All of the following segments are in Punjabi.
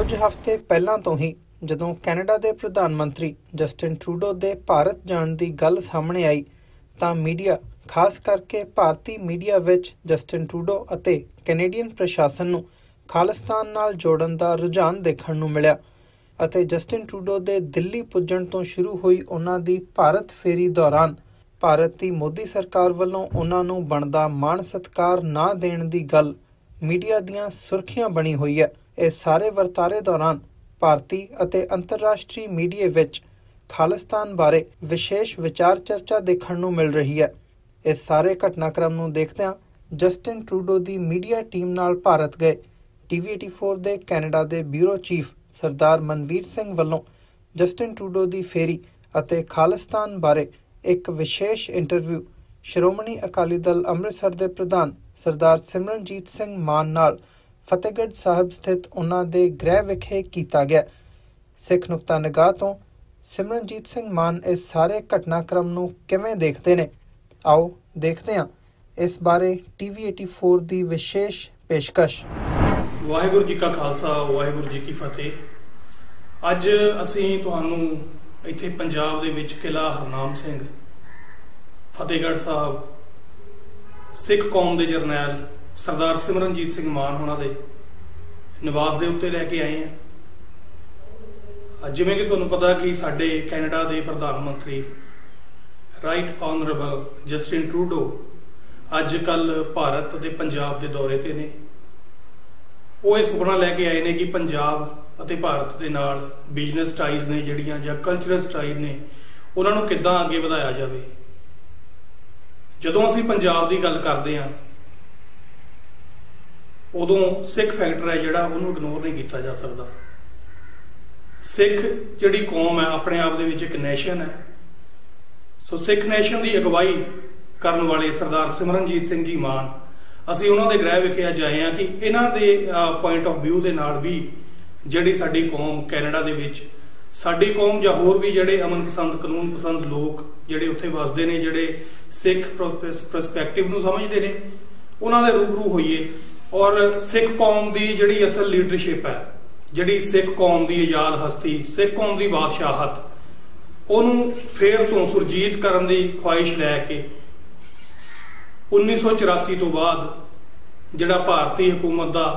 ਕੁਝ ਹਫ਼ਤੇ ਪਹਿਲਾਂ ਤੋਂ ਹੀ ਜਦੋਂ ਕੈਨੇਡਾ ਦੇ ਪ੍ਰਧਾਨ ਮੰਤਰੀ ਜਸਟਿਨ ਟਰੂਡੋ ਦੇ ਭਾਰਤ ਜਾਣ ਦੀ ਗੱਲ ਸਾਹਮਣੇ ਆਈ ਤਾਂ ਮੀਡੀਆ, ਖਾਸ ਕਰਕੇ ਭਾਰਤੀ ਮੀਡੀਆ ਵਿੱਚ ਜਸਟਿਨ ਟਰੂਡੋ ਅਤੇ ਕੈਨੇਡੀਅਨ ਪ੍ਰਸ਼ਾਸਨ ਨੂੰ ਖਾਲਿਸਤਾਨ ਨਾਲ ਜੋੜਨ ਦਾ ਰੁਝਾਨ ਦੇਖਣ ਨੂੰ ਮਿਲਿਆ ਅਤੇ ਜਸਟਿਨ ਟਰੂਡੋ ਦੇ ਦਿੱਲੀ ਪੁੱਜਣ ਤੋਂ ਸ਼ੁਰੂ ਹੋਈ ਉਹਨਾਂ ਦੀ ਭਾਰਤ ਫੇਰੀ ਦੌਰਾਨ ਭਾਰਤ ਦੀ ਮੋਦੀ ਸਰਕਾਰ ਵੱਲੋਂ ਉਹਨਾਂ ਨੂੰ ਬਣਦਾ ਮਾਣ ਸਤਿਕਾਰ ਨਾ ਦੇਣ ਦੀ ਗੱਲ ਮੀਡੀਆ ਦੀਆਂ ਸੁਰਖੀਆਂ ਬਣੀ ਹੋਈ ਹੈ। ਇਸ ਸਾਰੇ ਵਰਤਾਰੇ ਦੌਰਾਨ ਭਾਰਤੀ ਅਤੇ ਅੰਤਰਰਾਸ਼ਟਰੀ ਮੀਡੀਆ ਵਿੱਚ ਖਾਲਿਸਤਾਨ ਬਾਰੇ ਵਿਸ਼ੇਸ਼ ਵਿਚਾਰ ਚਰਚਾ ਦੇਖਣ ਨੂੰ ਮਿਲ ਰਹੀ ਹੈ। ਇਸ ਸਾਰੇ ਘਟਨਾਕ੍ਰਮ ਨੂੰ ਦੇਖਦਿਆਂ ਜਸਟਿਨ ਟਰੂਡੋ ਦੀ ਮੀਡੀਆ ਟੀਮ ਨਾਲ ਭਾਰਤ ਗਏ TV84 ਦੇ ਕੈਨੇਡਾ ਦੇ ਬਿਊਰੋ ਚੀਫ ਸਰਦਾਰ ਮਨਵੀਰ ਸਿੰਘ ਵੱਲੋਂ ਜਸਟਿਨ ਟਰੂਡੋ ਦੀ ਫੇਰੀ ਅਤੇ ਖਾਲਿਸਤਾਨ ਬਾਰੇ ਇੱਕ ਵਿਸ਼ੇਸ਼ ਇੰਟਰਵਿਊ ਸ਼੍ਰੋਮਣੀ ਅਕਾਲੀ ਦਲ ਅੰਮ੍ਰਿਤਸਰ ਦੇ ਪ੍ਰਧਾਨ ਸਰਦਾਰ ਸਿਮਰਨਜੀਤ ਸਿੰਘ ਮਾਨ ਨਾਲ ਫਤਿਹਗੜ੍ਹ ਸਾਹਿਬ ਸਥਿਤ ਉਹਨਾਂ ਦੇ ਗ੍ਰਹਿ ਵਿਖੇ ਕੀਤਾ ਗਿਆ। ਸਿੱਖ ਨੁਕਤਾ ਨਿਗਾਹ ਤੋਂ ਸਿਮਰਨਜੀਤ ਸਿੰਘ ਮਾਨ ਇਸ ਸਾਰੇ ਘਟਨਾਕ੍ਰਮ ਨੂੰ ਕਿਵੇਂ ਦੇਖਦੇ ਨੇ, ਆਓ ਦੇਖਦੇ ਹਾਂ ਇਸ ਬਾਰੇ TV84 ਦੀ ਵਿਸ਼ੇਸ਼ ਪੇਸ਼ਕਸ਼। ਵਾਹਿਗੁਰੂ ਜੀ ਕਾ ਖਾਲਸਾ, ਵਾਹਿਗੁਰੂ ਜੀ ਕੀ ਫਤਿਹ। ਅੱਜ ਅਸੀਂ ਤੁਹਾਨੂੰ ਇੱਥੇ ਪੰਜਾਬ ਦੇ ਵਿੱਚ ਕਿਲ੍ਹਾ ਹਰਨਾਮ ਸਿੰਘ, ਫਤਿਹਗੜ੍ਹ ਸਾਹਿਬ, ਸਿੱਖ ਕੌਮ ਦੇ ਜਰਨੈਲ ਸਰਦਾਰ ਸਿਮਰਨਜੀਤ ਸਿੰਘ ਮਾਨ ਹੋਣਾ ਦੇ ਨਿਵਾਸ ਦੇ ਉੱਤੇ ਲੈ ਕੇ ਆਏ ਹਾਂ। ਜਿਵੇਂ ਕਿ ਤੁਹਾਨੂੰ ਪਤਾ ਕਿ ਸਾਡੇ ਕੈਨੇਡਾ ਦੇ ਪ੍ਰਧਾਨ ਮੰਤਰੀ ਰਾਈਟ ਆਨਰੇਬਲ ਜਸਟਿਨ ਟਰੂਡੋ ਅੱਜ ਕੱਲ੍ਹ ਭਾਰਤ ਅਤੇ ਪੰਜਾਬ ਦੇ ਦੌਰੇ ਤੇ ਨੇ। ਉਹ ਇਹ ਸੁਪਨਾ ਲੈ ਕੇ ਆਏ ਨੇ ਕਿ ਪੰਜਾਬ ਅਤੇ ਭਾਰਤ ਦੇ ਨਾਲ ਬਿਜ਼ਨਸ ਟਾਈਜ਼ ਨੇ ਜਿਹੜੀਆਂ ਜਾਂ ਕਲਚਰਲ ਟਾਈਜ਼ ਨੇ ਉਹਨਾਂ ਨੂੰ ਕਿੱਦਾਂ ਅੱਗੇ ਵਧਾਇਆ ਜਾਵੇ। ਜਦੋਂ ਅਸੀਂ ਪੰਜਾਬ ਦੀ ਗੱਲ ਕਰਦੇ ਹਾਂ ਉਦੋਂ ਸਿੱਖ ਫੈਕਟਰ ਹੈ ਜਿਹੜਾ ਉਹਨੂੰ ਇਗਨੋਰ ਨਹੀਂ ਕੀਤਾ ਜਾ ਸਕਦਾ। ਸਿੱਖ ਜਿਹੜੀ ਕੌਮ ਹੈ ਆਪਣੇ ਆਪ ਦੇ ਵਿੱਚ ਇੱਕ ਨੇਸ਼ਨ ਹੈ। ਸੋ ਸਿੱਖ ਨੇਸ਼ਨ ਦੀ ਅਗਵਾਈ ਕਰਨ ਵਾਲੇ ਸਰਦਾਰ ਸਿਮਰਨਜੀਤ ਸਿੰਘ ਜੀ ਮਾਨ, ਅਸੀਂ ਉਹਨਾਂ ਦੇ ਗ੍ਰਹਿ ਵਿਖੇ ਅੱਜ ਆਏ ਹਾਂ ਕਿ ਇਹਨਾਂ ਦੇ ਪੁਆਇੰਟ ਆਫ ਵਿਊ ਦੇ ਨਾਲ ਵੀ ਜਿਹੜੀ ਸਾਡੀ ਕੌਮ ਕੈਨੇਡਾ ਦੇ ਵਿੱਚ, ਸਾਡੀ ਕੌਮ ਜਾਂ ਹੋਰ ਵੀ ਜਿਹੜੇ ਅਮਨ ਪਸੰਦ, ਕਾਨੂੰਨ ਪਸੰਦ ਲੋਕ ਜਿਹੜੇ ਉੱਥੇ ਵਸਦੇ ਨੇ, ਜਿਹੜੇ ਸਿੱਖ ਪਰਸਪੈਕਟਿਵ ਨੂੰ ਸਮਝਦੇ ਨੇ, ਉਹਨਾਂ ਦੇ ਰੂਬਰੂ ਹੋਈਏ ਔਰ ਸਿੱਖ ਕੌਮ ਦੀ ਜਿਹੜੀ ਅਸਲ ਲੀਡਰਸ਼ਿਪ ਹੈ, ਜਿਹੜੀ ਸਿੱਖ ਕੌਮ ਦੀ ਆਜ਼ਾਦ ਹਸਤੀ, ਸਿੱਖ ਕੌਮ ਦੀ ਬਾਦਸ਼ਾਹਤ, ਉਹਨੂੰ ਫੇਰ ਤੋਂ ਸੁਰਜੀਤ ਕਰਨ ਦੀ ਖੁਆਇਸ਼ ਲੈ ਕੇ 1984 ਤੋਂ ਬਾਅਦ ਜਿਹੜਾ ਭਾਰਤੀ ਹਕੂਮਤ ਦਾ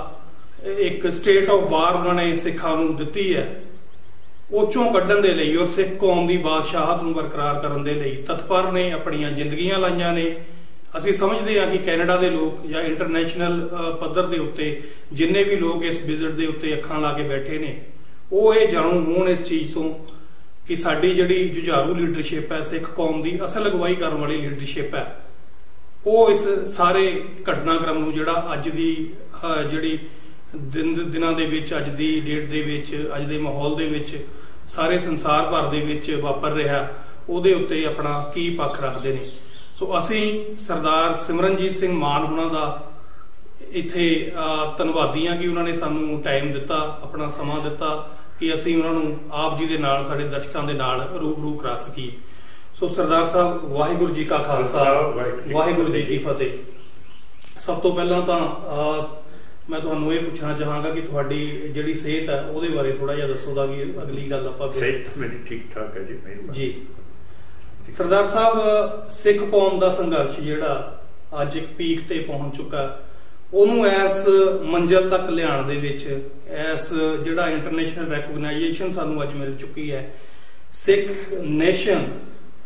ਇੱਕ ਸਟੇਟ ਆਫ ਵਾਰ ਉਹਨਾਂ ਨੇ ਸਿੱਖਾਂ ਨੂੰ ਦਿੱਤੀ ਹੈ, ਉਹ ਚੋਂ ਕੱਢਣ ਦੇ ਲਈ ਔਰ ਸਿੱਖ ਕੌਮ ਦੀ ਬਾਦਸ਼ਾਹਤ ਨੂੰ ਬਰਕਰਾਰ ਕਰਨ ਦੇ ਲਈ ਤਤਪਰ ਨੇ, ਆਪਣੀਆਂ ਜ਼ਿੰਦਗੀਆਂ ਲਾਈਆਂ ਨੇ। ਅਸੀਂ ਸਮਝਦੇ ਹਾਂ ਕਿ ਕੈਨੇਡਾ ਦੇ ਲੋਕ ਜਾਂ ਇੰਟਰਨੈਸ਼ਨਲ ਪੱਧਰ ਦੇ ਉੱਤੇ ਜਿੰਨੇ ਵੀ ਲੋਕ ਇਸ ਵਿਜ਼ਿਟ ਦੇ ਉੱਤੇ ਅੱਖਾਂ ਲਾ ਕੇ ਬੈਠੇ ਨੇ, ਉਹ ਇਹ ਜਾਣੂ ਹੋਣ ਇਸ ਚੀਜ਼ ਤੋਂ ਕਿ ਸਾਡੀ ਜਿਹੜੀ ਜੁਝਾਰੂ ਲੀਡਰਸ਼ਿਪ ਹੈ, ਸਿੱਖ ਕੌਮ ਦੀ ਅਸਲ ਅਗਵਾਈ ਕਰਨ ਵਾਲੀ ਲੀਡਰਸ਼ਿਪ ਹੈ, ਉਹ ਇਸ ਸਾਰੇ ਘਟਨਾਕ੍ਰਮ ਨੂੰ ਜਿਹੜਾ ਅੱਜ ਦੀ ਜਿਹੜੀ ਦਿਨਾਂ ਦੇ ਵਿੱਚ, ਅੱਜ ਦੀ ਡੇਟ ਦੇ ਵਿੱਚ, ਅੱਜ ਦੇ ਮਾਹੌਲ ਦੇ ਵਿੱਚ ਸਾਰੇ ਸੰਸਾਰ ਭਰ ਦੇ ਵਿੱਚ ਵਾਪਰ ਰਿਹਾ, ਉਹਦੇ ਉੱਤੇ ਆਪਣਾ ਕੀ ਪੱਖ ਰੱਖਦੇ ਨੇ। ਸੋ ਅਸੀਂ ਸਰਦਾਰ ਸਿਮਰਨਜੀਤ ਸਿੰਘ ਮਾਨ ਹੋਣਾ ਦਾ ਇੱਥੇ ਧੰਨਵਾਦੀ ਹਾਂ ਕਿ ਉਹਨਾਂ ਨੇ ਸਾਨੂੰ ਟਾਈਮ ਦਿੱਤਾ, ਆਪਣਾ ਸਮਾਂ ਦਿੱਤਾ ਕਿ ਅਸੀਂ ਉਹਨਾਂ ਨੂੰ ਆਪ ਜੀ ਦੇ ਨਾਲ, ਸਾਡੇ ਦਰਸ਼ਕਾਂ ਦੇ ਨਾਲ ਰੂਬਰੂ ਕਰਾ ਸਕੀਏ। ਸੋ ਸਰਦਾਰ ਸਾਹਿਬ, ਵਾਹਿਗੁਰੂ ਜੀ ਕਾ ਖਾਲਸਾ, ਵਾਹਿਗੁਰੂ ਜੀ ਕੀ ਫਤਿਹ। ਸਭ ਤੋਂ ਪਹਿਲਾਂ ਤਾਂ ਮੈਂ ਤੁਹਾਨੂੰ ਇਹ ਪੁੱਛਣਾ ਚਾਹਾਂਗਾ ਕਿ ਤੁਹਾਡੀ ਜਿਹੜੀ ਸਿਹਤ ਹੈ ਉਹਦੇ ਬਾਰੇ ਥੋੜਾ ਜਿਹਾ ਦੱਸੋ ਤਾਂ ਕਿ ਅਗਲੀ ਗੱਲ ਆਪਾਂ ਸਿਹਤ ਮੇਰੀ ਠੀਕ ਠਾਕ ਹੈ ਜੀ। ਸਰਦਾਰ ਸਾਹਿਬ, ਸਿੱਖ ਕੌਮ ਦਾ ਸੰਘਰਸ਼ ਜਿਹੜਾ ਅੱਜ ਇੱਕ ਪੀਕ ਤੇ ਪਹੁੰਚ ਚੁੱਕਾ, ਉਹਨੂੰ ਇਸ ਮੰਜ਼ਿਲ ਤੱਕ ਲਿਆਉਣ ਦੇ ਵਿੱਚ, ਇਸ ਜਿਹੜਾ ਇੰਟਰਨੈਸ਼ਨਲ ਰੈਕਗਨਾਈਜੇਸ਼ਨ ਸਾਨੂੰ ਅੱਜ ਮਿਲ ਚੁੱਕੀ ਹੈ, ਸਿੱਖ ਨੇਸ਼ਨ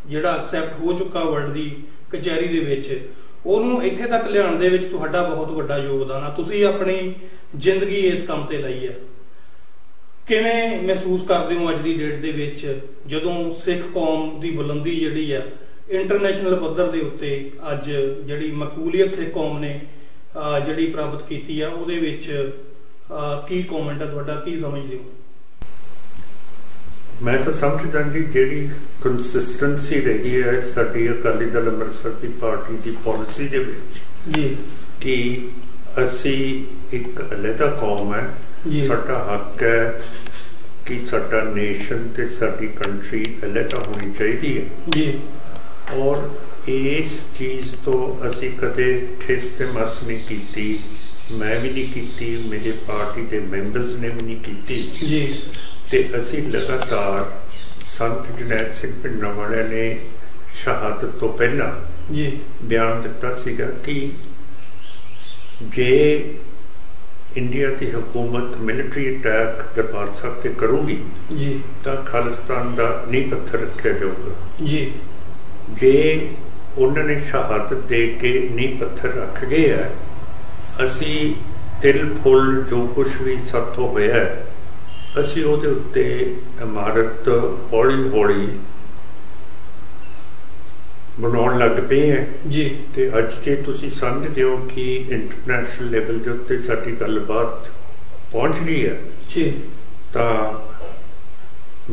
ਜਿਹੜਾ ਐਕਸੈਪਟ ਹੋ ਚੁੱਕਾ ਵਰਲਡ ਦੀ ਕਚਹਿਰੀ ਦੇ ਵਿੱਚ, ਉਹਨੂੰ ਇੱਥੇ ਤੱਕ ਲਿਆਉਣ ਦੇ ਵਿੱਚ ਤੁਹਾਡਾ ਬਹੁਤ ਵੱਡਾ ਯੋਗਦਾਨ ਆ। ਤੁਸੀਂ ਆਪਣੀ ਜ਼ਿੰਦਗੀ ਇਸ ਕੰਮ ਤੇ ਲਾਈ ਹੈ। ਕਿਵੇਂ ਮਹਿਸੂਸ ਕਰਦੇ ਹੋ ਅੱਜ ਦੀ ਡੇਟ ਦੇ ਵਿੱਚ ਜਦੋਂ ਸਿੱਖ ਕੌਮ ਦੀ ਬੁਲੰਦੀ ਜਿਹੜੀ ਆ ਇੰਟਰਨੈਸ਼ਨਲ ਪੱਧਰ ਦੇ ਉੱਤੇ ਅੱਜ ਜਿਹੜੀ ਮਕਬੂਲੀਅਤ ਸਿੱਖ ਕੌਮ ਨੇ ਜਿਹੜੀ ਪ੍ਰਾਪਤ ਕੀਤੀ ਆ, ਉਹਦੇ ਵਿੱਚ ਕੀ ਕਮੈਂਟ ਹੈ ਤੁਹਾਡਾ, ਕੀ ਸਮਝਦੇ ਹੋ? ਮੈਂ ਤਾਂ ਸਮਝਦਾ ਕਿ ਜਿਹੜੀ ਕੰਸਿਸਟੈਂਸੀ ਰਹੀ ਹੈ ਸਾਡੀ ਅਕਾਲੀ ਦਲ ਅੰਮ੍ਰਿਤਸਰ ਦੀ ਪਾਰਟੀ ਦੀ ਪਾਲਿਸੀ ਦੇ ਵਿੱਚ ਕਿ ਅਸੀਂ ਇੱਕ ਅਲੱਗਾ ਕੌਮ ਹੈ, ਸਾਡਾ ਹੱਕ ਹੈ ਕਿ ਸਾਡਾ ਨੇਸ਼ਨ ਤੇ ਸਾਡੀ ਕੰਟਰੀ ਅਲੱਗਾ ਹੋਣੀ ਚਾਹੀਦੀ ਹੈ ਔਰ ਇਸ ਚੀਜ਼ ਤੋਂ ਅਸੀਂ ਕਦੇ ਠਿਸ ਤੇ ਮਸ ਨਹੀਂ ਕੀਤੀ मैं भी नहीं की, मेरे पार्टी के मैंबर्स ने भी नहीं की जी। ते असी लगातार संत जरनैल सिंह भिंडरांवाले ने शहादत तो पहला जी बयान दिता सीगा कि जे इंडिया की हुकूमत मिलिट्री अटैक दरबार साहब ते करूगी जी तो खालिस्तान का नींह पत्थर रखा जाऊगा जी। जे उन्होंने शहादत दे के नींह पत्थर रख गए है, असी तिल फुल जो कुछ भी साथों होया है असी उहदे उत्ते इमारत हौली हौली बनाउण लग पे हैं जी। ते अज जे तुसीं समझदे हो कि इंटरनेशनल लेवल के उत्ते साडी गलबात पहुंच गई है जी, तां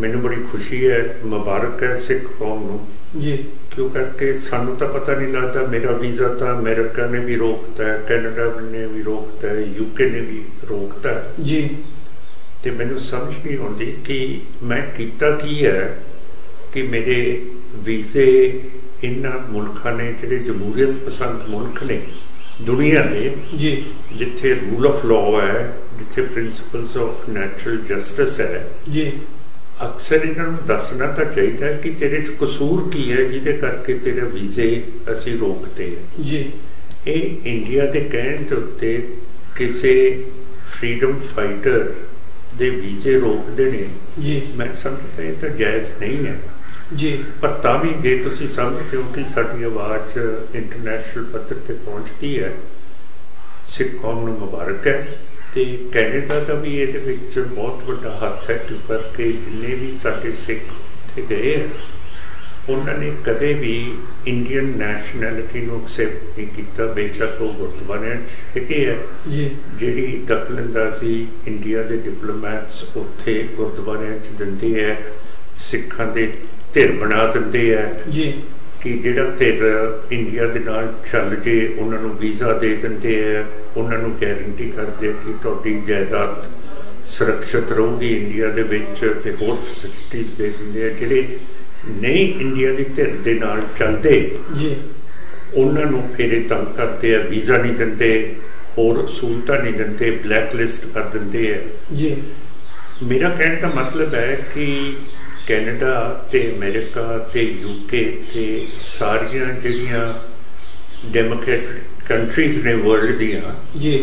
मैनूं बड़ी खुशी है, मुबारक है सिख कौम नूं जी। क्यों करके सानूं तां पता नहीं लगता, मेरा वीज़ा तो अमेरिका ने भी रोकता है, कैनेडा ने भी रोकता है, यूके ने भी रोकता है जी। तो मैनूं समझ नहीं आती कि मैं कीता की है कि मेरे वीज़े इन्हां मुल्कां ने जिहड़े जमहूरीयत पसंद मुल्क ने दुनिया के जी, जिथे रूल ऑफ लॉ है, जिथे प्रिंसिपल्स ऑफ नैचुरल जस्टिस है जी, अक्सर इन्होंने दसना तो चाहिए कि तेरे च कसूर की है जिहदे करके तेरे वीज़े असी रोकते हैं जी। ये इंडिया के कहण दे उत्ते किसी फ्रीडम फाइटर दे वीज़े रोकते ने जी, मैं समझता ये तो जायज़ नहीं है जी। पर तां भी जे तुसीं समझते हो कि साडी आवाज़ इंटरनेशनल पद्धर ते पहुँचती है, सिख कौम नूं मुबारक है। तो कैनेडा का भी ये बहुत बड़ा हथ है, क्योंकि जिन्ने भी साडे सिख उत्थे गए हैं उन्होंने कदे भी इंडियन नैशनैलिटी नूं एक्सैप्ट नहीं किया, बेशक वो गुरुद्वारियां है जिहड़ी दखलअंदाजी इंडिया के डिप्लोमैट्स उत्थे गुरुद्वारियां दिंदे है, सिखां दे धिर बना दिंदे है जी कि जिहड़ा धिर इंडिया दे नाल चल जे उन्होंने वीज़ा दे दिंदे है, उन्होंने गैरंटी करते कि तुहाडी जायदाद सुरक्षित रहूगी इंडिया दे विच ते होर फैसिलिटीज़ दे दिंदे है। जिहड़े नहीं इंडिया की धिर दे नाल चलते जी उन्होंने फिर तंग करते हैं, वीज़ा नहीं देंगे, होर सहूलतां नहीं देंगे, ब्लैक लिस्ट कर देंगे है जी। मेरा कहने का मतलब है कि कैनेडा ते अमेरिका ते यूके ते सारियां जिहड़ियां डेमोक्रेटिक कंट्रीज़ ने वर्ल्ड दियां जी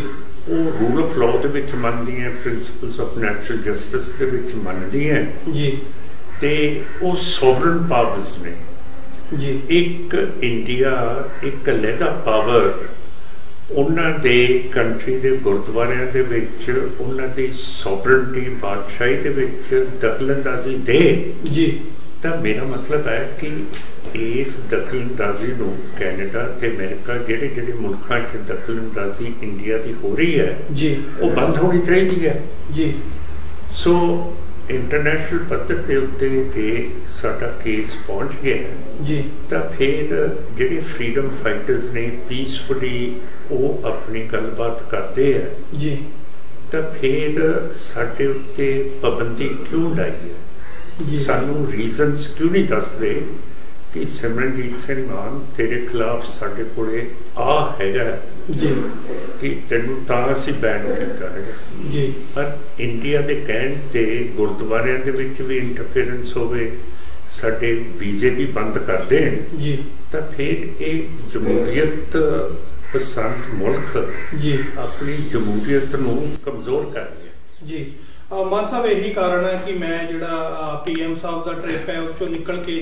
वो रूल ऑफ लॉ दे विच मनदियां, प्रिंसिपल्स ऑफ नैचुरल जस्टिस दे विच मनदियां जी। ते वो सॉवरन पावर्स ने जी। एक इंडिया एक अलहदा पावर उन्हां दे कंट्री दे गुरुद्वारियां दे विच उन्हां दी सॉवरनिटी बादशाही दे विच दखलअंदाजी दे जी। तो मेरा मतलब है कि इस दखलअंदाजी नूं कैनेडा ते अमेरिका जिहड़े जिहड़े मुल्कां च दखलअंदाजी इंडिया की हो रही है जी वो बंद होनी चाहिए है जी। सो इंटरनेशनल पद्धर के उत्ते जे साडा केस पहुँच गया जी तो फिर जिहड़े फ्रीडम फाइटर्स ने पीसफुली वो अपनी गलबात करते हैं जी तो फिर साडे उत्ते पाबंदी क्यों लाई है, सानू रीजनस क्यों नहीं दसदे कि सिमरनजीत सिंह मान तेरे खिलाफ साडे कोले आ हैगा जी कि तेनू तां असीं बैन कीता है जी। पर इंडिया के कहण ते गुरुद्वारियां दे विच भी इंटरफेरेंस होवे, साडे वीज़े भी बंद कर देण जी तो फिर ये जमहूरीयत पसंद मुल्क जी अपनी जमहूरीयत नूं कमज़ोर कर रहा जी। मान साहब यही कारण है कि मैं जिहड़ा PM साहब का ट्रिप है उस निकल के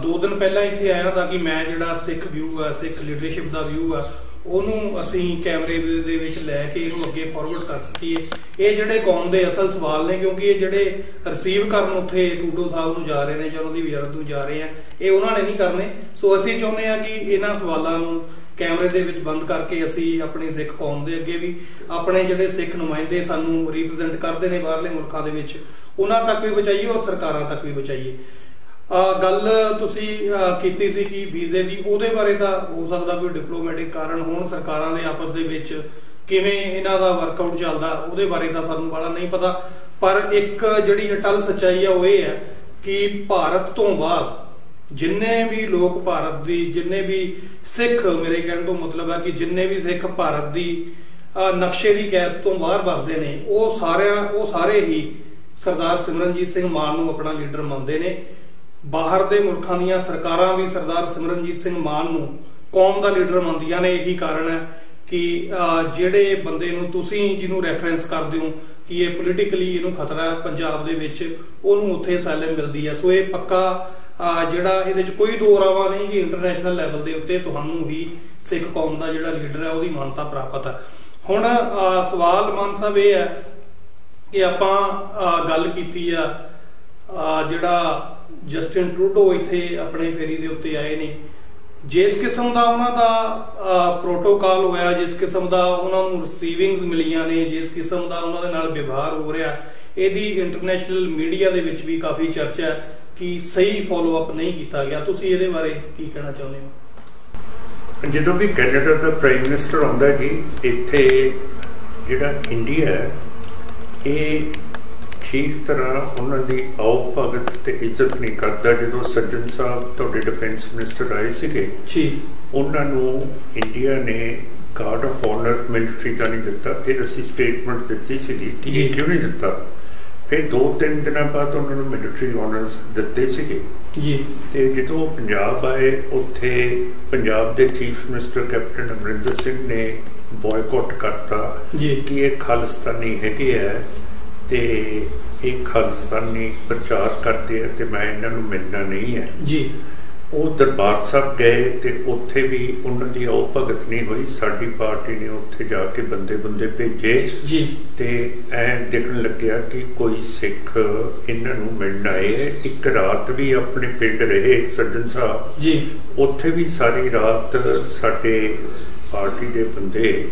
2 दिन पहला इत्थे आया था कि मैं जिहड़ा सिख व्यू है, सिख लीडरशिप का व्यू है ਉਹਨੂੰ ਅਸੀਂ ਕੈਮਰੇ ਦੇ ਵਿੱਚ ਲੈ ਕੇ ਇਹਨੂੰ ਅੱਗੇ ਫਾਰਵਰਡ ਕਰ ਸਕੀਏ। ਇਹ ਜਿਹੜੇ ਕੌਮ ਦੇ ਅਸਲ ਸਵਾਲ ਨੇ, ਕਿਉਂਕਿ ਇਹ ਜਿਹੜੇ ਰਿਸੀਵ ਕਰਨ ਉੱਥੇ ਟਰੂਡੋ ਸਾਹਿਬ ਨੂੰ ਜਾ ਰਹੇ ਨੇ ਜਾਂ ਉਹਨਾਂ ਦੀ ਵਿਜ਼ਿਟ ਨੂੰ ਜਾ ਰਹੇ ਆ, ਇਹ ਉਹਨਾਂ ਨੇ ਨਹੀਂ ਕਰਨੇ। ਸੋ ਅਸੀਂ ਚਾਹੁੰਦੇ ਆ ਕਿ ਇਹਨਾਂ ਸਵਾਲਾਂ ਨੂੰ ਕੈਮਰੇ ਦੇ ਵਿੱਚ ਬੰਦ ਕਰਕੇ ਅਸੀਂ ਆਪਣੀ ਸਿੱਖ ਕੌਮ ਦੇ ਅੱਗੇ ਵੀ ਆਪਣੇ ਜਿਹੜੇ ਸਿੱਖ ਨੁਮਾਇੰਦੇ ਸਾਨੂੰ ਰਿਪਰੈਜ਼ੈਂਟ ਕਰਦੇ ਨੇ ਬਾਹਰਲੇ ਮੁਲਕਾਂ ਦੇ ਵਿੱਚ ਉਹਨਾਂ ਤੱਕ ਵੀ ਪਹੁੰਚਾਈਏ ਔਰ ਸਰਕਾਰਾਂ ਤੱਕ ਵੀ ਪਹੁੰਚਾਈਏ। ਗੱਲ ਤੁਸੀਂ ਕੀਤੀ ਸੀ ਕਿ ਵੀਜ਼ੇ ਦੀ, ਉਹਦੇ ਬਾਰੇ ਤਾਂ ਹੋ ਸਕਦਾ ਕੋਈ ਡਿਪਲੋਮੈਟਿਕ ਕਾਰਨ ਹੋਣ, ਸਰਕਾਰਾਂ ਦੇ ਆਪਸ ਦੇ ਵਿੱਚ ਕਿਵੇਂ ਇਹਨਾਂ ਦਾ ਵਰਕਆਊਟ ਚੱਲਦਾ ਉਹਦੇ ਬਾਰੇ ਤਾਂ ਸਾਨੂੰ ਬਾਹਲਾ ਨਹੀਂ ਪਤਾ। ਪਰ ਇੱਕ ਜਿਹੜੀ ਅਟਲ ਸੱਚਾਈ ਆ ਉਹ ਇਹ ਹੈ ਕਿ ਭਾਰਤ ਤੋਂ ਬਾਅਦ ਜਿੰਨੇ ਵੀ ਲੋਕ ਭਾਰਤ ਦੀ, ਜਿੰਨੇ ਵੀ ਸਿੱਖ, ਮੇਰੇ ਕਹਿਣ ਤੋਂ ਮਤਲਬ ਹੈ ਕਿ ਜਿੰਨੇ ਵੀ ਸਿੱਖ ਭਾਰਤ ਦੀ ਨਕਸ਼ੇ ਦੀ ਕੈਦ ਤੋਂ ਬਾਹਰ ਵੱਸਦੇ ਨੇ, ਉਹ ਸਾਰੇ ਹੀ ਸਰਦਾਰ ਸਿਮਰਨਜੀਤ ਸਿੰਘ ਮਾਨ ਨੂੰ ਆਪਣਾ ਲੀਡਰ ਮੰਨਦੇ ਨੇ। ਬਾਹਰ ਦੇ ਮੁਲਕਾਂ ਦੀਆਂ ਸਰਕਾਰਾਂ ਵੀ ਸਰਦਾਰ ਸਿਮਰਨਜੀਤ ਸਿੰਘ ਮਾਨ ਨੂੰ ਕੌਮ ਦਾ ਲੀਡਰ ਮੰਨਦੀਆਂ ਨੇ। ਇਹੀ ਕਾਰਨ ਹੈ ਕਿ ਜਿਹੜੇ ਬੰਦੇ ਨੂੰ ਤੁਸੀਂ ਜਿਹਨੂੰ ਰੈਫਰੈਂਸ ਕਰਦੇ ਹੋ ਕਿ ਇਹ ਪੋਲੀਟੀਕਲੀ ਇਹਨੂੰ ਖਤਰਾ ਹੈ ਪੰਜਾਬ ਦੇ ਵਿੱਚ, ਉਹਨੂੰ ਉੱਥੇ ਅਸਾਈਲਮ ਮਿਲਦੀ ਹੈ। ਸੋ ਇਹ ਪੱਕਾ ਜਿਹੜਾ ਇਹਦੇ ਚ ਕੋਈ ਦੋ ਰਾਵਾ ਨਹੀਂ ਕਿ ਇੰਟਰਨੈਸ਼ਨਲ ਲੈਵਲ ਦੇ ਉੱਤੇ ਤੁਹਾਨੂੰ ਹੀ ਸਿੱਖ ਕੌਮ ਦਾ ਜਿਹੜਾ ਲੀਡਰ ਹੈ ਉਹਦੀ ਮਾਨਤਾ ਪ੍ਰਾਪਤ ਹੈ। ਹੁਣ ਸਵਾਲ ਮਾਨ ਸਾਹਿਬ ਇਹ ਹੈ ਕਿ ਆਪਾਂ ਗੱਲ ਕੀਤੀ ਆ ਜਿਹੜਾ ਜਸਟਿਨ ਟਰੂਡੋ ਇੱਥੇ ਆਪਣੇ ਫੇਰੀ ਦੇ ਉੱਤੇ ਆਏ ਨੇ, ਜਿਸ ਕਿਸਮ ਦਾ ਉਹਨਾਂ ਦਾ ਪ੍ਰੋਟੋਕਾਲ ਹੋਇਆ, ਜਿਸ ਕਿਸਮ ਦਾ ਉਹਨਾਂ ਨੂੰ ਰਿਸੀਵਿੰਗਸ ਮਿਲੀਆਂ ਨੇ, ਜਿਸ ਕਿਸਮ ਦਾ ਉਹਨਾਂ ਦੇ ਨਾਲ ਵਿਵਹਾਰ ਹੋ ਰਿਹਾ, ਇਹਦੀ ਇੰਟਰਨੈਸ਼ਨਲ ਮੀਡੀਆ ਦੇ ਵਿੱਚ ਵੀ ਕਾਫੀ ਚਰਚਾ ਹੈ ਕਿ ਸਹੀ ਫੋਲੋ ਅਪ ਨਹੀਂ ਕੀਤਾ ਗਿਆ। ਤੁਸੀਂ ਇਹਦੇ ਬਾਰੇ ਕੀ ਕਹਿਣਾ ਚਾਹੁੰਦੇ ਹੋ? ਜਦੋਂ ਵੀ ਕੈਨੇਡਾ ਦਾ ਪ੍ਰਾਈਮ ਮਿਨਿਸਟਰ ਆਉਂਦਾ ਜੀ ਇੱਥੇ, ਜਿਹੜਾ ਇੰਡੀਆ ਹੈ ਇਹ ਠੀਕ ਤਰ੍ਹਾਂ ਉਹਨਾਂ ਦੀ ਆਓ ਭਗਤ ਤੇ ਇੱਜ਼ਤ ਨਹੀਂ ਕਰਦਾ। ਜਦੋਂ ਸੱਜਣ ਸਾਹਿਬ ਤੁਹਾਡੇ ਡਿਫੈਂਸ ਮਿਨਿਸਟਰ ਆਏ ਸੀਗੇ ਜੀ, ਉਹਨਾਂ ਨੂੰ ਇੰਡੀਆ ਨੇ ਗਾਰਡ ਆਫ ਆਨਰ ਮਿਲਟਰੀ ਦਾ ਨਹੀਂ ਦਿੱਤਾ। ਫਿਰ ਅਸੀਂ ਸਟੇਟਮੈਂਟ ਦਿੱਤੀ ਸੀਗੀ ਕਿ ਇਹ ਕਿਉਂ ਨਹੀਂ ਦਿੱਤਾ। ਫਿਰ 2-3 ਦਿਨਾਂ ਬਾਅਦ ਉਹਨਾਂ ਨੂੰ ਮਿਲਟਰੀ ਆਨਰਸ ਦਿੱਤੇ ਸੀਗੇ ਜੀ। ਤੇ ਜਦੋਂ ਪੰਜਾਬ ਆਏ ਉੱਥੇ ਪੰਜਾਬ ਦੇ chief minister captain Amarinder Singh ਨੇ ਬੋਇਕਟ ਕਰਤਾ ਕਿ ਇਹ ਖਾਲਿਸਤਾਨੀ ਹੈਗੇ ਹੈ ਤੇ ਇਹ ਖਾਲਿਸਤਾਨੀ ਪ੍ਰਚਾਰ ਕਰਦੇ ਆ ਤੇ ਮੈਂ ਇਹਨਾਂ ਨੂੰ ਮਿਲਣਾ ਨਹੀਂ ਹੈ ਜੀ। ਉਹ ਦਰਬਾਰ ਸਾਹਿਬ ਗਏ ਤੇ ਉੱਥੇ ਵੀ ਉਹਨਾਂ ਦੀ ਆਓ ਭਗਤ ਨਹੀਂ ਹੋਈ। ਸਾਡੀ ਪਾਰਟੀ ਨੇ ਉੱਥੇ ਜਾ ਕੇ ਬੰਦੇ ਭੇਜੇ ਜੀ ਤੇ ਐ ਦੇਖਣ ਲੱਗਿਆ ਕਿ ਕੋਈ ਸਿੱਖ ਇਹਨਾਂ ਨੂੰ ਮਿਲਣ ਆਏ। ਇੱਕ ਰਾਤ ਵੀ ਆਪਣੇ ਪਿੰਡ ਰਹੇ ਸੱਜਣ ਸਾਹਿਬ ਜੀ, ਉੱਥੇ ਵੀ ਸਾਰੀ ਰਾਤ ਸਾਡੇ ਪਾਰਟੀ ਦੇ ਬੰਦੇ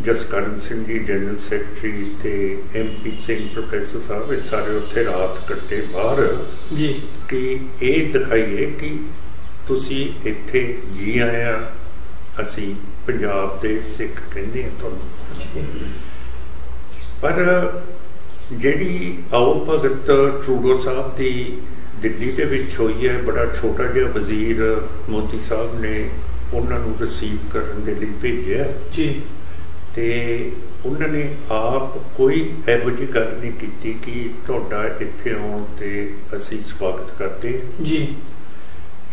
ਜਸਕਰਨ ਸਿੰਘ ਜੀ ਜਨਰਲ ਸੈਕਟਰੀ ਤੇ MP ਸਿੰਘ ਪ੍ਰੋਫੈਸਰ ਸਾਹਿਬ ਇਹ ਸਾਰੇ ਉੱਥੇ ਰਾਤ ਕੱਟੇ ਬਾਹਰ ਜੀ ਕਿ ਇਹ ਦਿਖਾਈਏ ਕਿ ਤੁਸੀਂ ਇੱਥੇ ਜੀ ਆਇਆ, ਅਸੀਂ ਪੰਜਾਬ ਦੇ ਸਿੱਖ ਕਹਿੰਦੇ ਹਾਂ ਤੁਹਾਨੂੰ। ਪਰ ਜਿਹੜੀ ਆਓ ਭਗਤ ਟਰੂਡੋ ਸਾਹਿਬ ਦੀ ਦਿੱਲੀ ਦੇ ਵਿੱਚ ਹੋਈ ਹੈ, ਬੜਾ ਛੋਟਾ ਜਿਹਾ ਵਜ਼ੀਰ ਮੋਦੀ ਸਾਹਿਬ ਨੇ ਉਹਨਾਂ ਨੂੰ ਰਿਸੀਵ ਕਰਨ ਦੇ ਲਈ ਭੇਜਿਆ ਜੀ ਤੇ ਉਹਨਾਂ ਨੇ ਆਪ ਕੋਈ ਇਹੋ ਜਿਹੀ ਗੱਲ ਨਹੀਂ ਕੀਤੀ ਕਿ ਤੁਹਾਡਾ ਇੱਥੇ ਆਉਣ ਤੇ ਅਸੀਂ ਸਵਾਗਤ ਕਰਦੇ ਜੀ।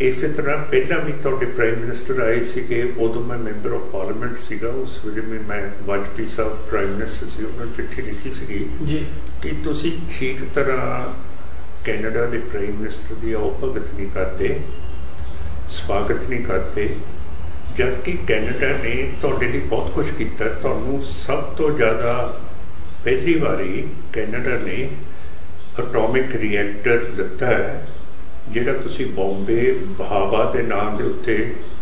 ਇਸੇ ਤਰ੍ਹਾਂ ਪਹਿਲਾਂ ਵੀ ਤੁਹਾਡੇ ਪ੍ਰਾਈਮ ਮਿਨਿਸਟਰ ਆਏ ਸੀਗੇ, ਉਦੋਂ ਮੈਂ ਮੈਂਬਰ ਆਫ ਪਾਰਲੀਮੈਂਟ ਸੀਗਾ। ਉਸ ਵੇਲੇ ਮੈਂ ਵਾਜਪੇਈ ਸਾਹਿਬ ਪ੍ਰਾਈਮ ਮਿਨਿਸਟਰ ਸੀ, ਉਹਨਾਂ ਨੂੰ ਚਿੱਠੀ ਲਿਖੀ ਸੀਗੀ ਜੀ ਕਿ ਤੁਸੀਂ ਠੀਕ ਤਰ੍ਹਾਂ ਕੈਨੇਡਾ ਦੇ ਪ੍ਰਾਈਮ ਮਿਨਿਸਟਰ ਦੀ ਆਓ ਭਗਤ ਨਹੀਂ ਕਰਦੇ, ਸਵਾਗਤ ਨਹੀਂ ਕਰਦੇ, ਜਦਕਿ ਕੈਨੇਡਾ ਨੇ ਤੁਹਾਡੇ ਲਈ ਬਹੁਤ ਕੁਝ ਕੀਤਾ। ਤੁਹਾਨੂੰ ਸਭ ਤੋਂ ਜ਼ਿਆਦਾ ਪਹਿਲੀ ਵਾਰੀ ਕੈਨੇਡਾ ਨੇ ਐਟੋਮਿਕ ਰਿਐਕਟਰ ਦਿੱਤਾ ਹੈ ਜਿਹੜਾ ਤੁਸੀਂ ਬੰਬੇ ਬਹਾਵਾ ਦੇ ਨਾਮ ਦੇ ਉੱਤੇ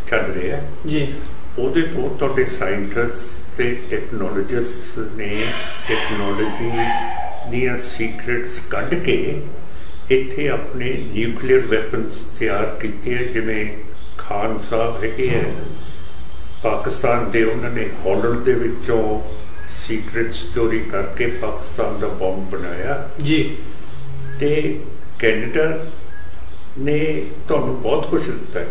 ਚੱਲ ਰਿਹਾ ਜੀ। ਉਹਦੇ ਤੋਂ ਤੁਹਾਡੇ ਸਾਇੰਟਿਸਟ ਤੇ ਟੈਕਨੋਲੋਜਿਸਟ ਨੇ ਟੈਕਨੋਲੋਜੀ ਦੀਆਂ ਸੀਕ੍ਰੇਟਸ ਕੱਢ ਕੇ ਇੱਥੇ ਆਪਣੇ ਨਿਊਕਲੀਅਰ ਵੈਪਨਸ ਤਿਆਰ ਕੀਤੇ ਹੈ। ਜਿਵੇਂ ਖਾਨ ਸਾਹਿਬ ਹੈਗੇ ਹੈ ਪਾਕਿਸਤਾਨ ਦੇ, ਉਹਨਾਂ ਨੇ ਹਾਲੈਂਡ ਦੇ ਵਿੱਚੋਂ ਸੀਕ੍ਰੇਟਸ ਚੋਰੀ ਕਰਕੇ ਪਾਕਿਸਤਾਨ ਦਾ ਬੰਬ ਬਣਾਇਆ ਜੀ। ਤੇ ਕੈਨੇਡਾ ਨੇ ਤੁਹਾਨੂੰ ਬਹੁਤ ਕੁਝ ਦਿੱਤਾ ਹੈ।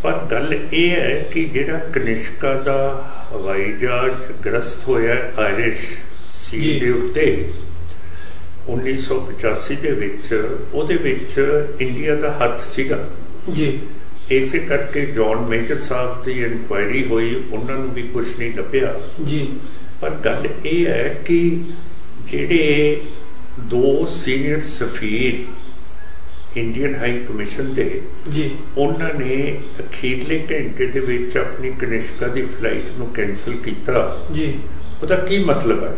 ਪਰ ਗੱਲ ਇਹ ਹੈ ਕਿ ਜਿਹੜਾ ਕਨਿਸ਼ਕਾ ਦਾ ਹਵਾਈ ਜਹਾਜ਼ ਗ੍ਰਸਤ ਹੋਇਆ ਆਇਰਿਸ਼ ਸੀ ਦੇ ਉੱਤੇ 1985 ਦੇ ਵਿੱਚ, ਉਹਦੇ ਵਿੱਚ ਇੰਡੀਆ ਦਾ ਹੱਥ ਸੀਗਾ ਜੀ। ਇਸੇ ਕਰਕੇ ਜੌਨ ਮੇਜਰ ਸਾਹਿਬ ਦੀ ਇਨਕੁਆਇਰੀ ਹੋਈ, ਉਹਨਾਂ ਨੂੰ ਵੀ ਕੁਝ ਨਹੀਂ ਲੱਭਿਆ ਜੀ। ਪਰ ਗੱਲ ਇਹ ਹੈ ਕਿ ਜਿਹੜੇ 2 ਸੀਨੀਅਰ ਸਫੀਰ ਇੰਡੀਅਨ ਹਾਈ ਕਮਿਸ਼ਨ ਦੇ ਜੀ, ਉਹਨਾਂ ਨੇ ਅਖੀਰਲੇ ਘੰਟੇ ਦੇ ਵਿੱਚ ਆਪਣੀ ਕਨਿਸ਼ਕਾ ਦੀ ਫਲਾਈਟ ਨੂੰ ਕੈਂਸਲ ਕੀਤਾ ਜੀ। ਉਹਦਾ ਕੀ ਮਤਲਬ ਹੈ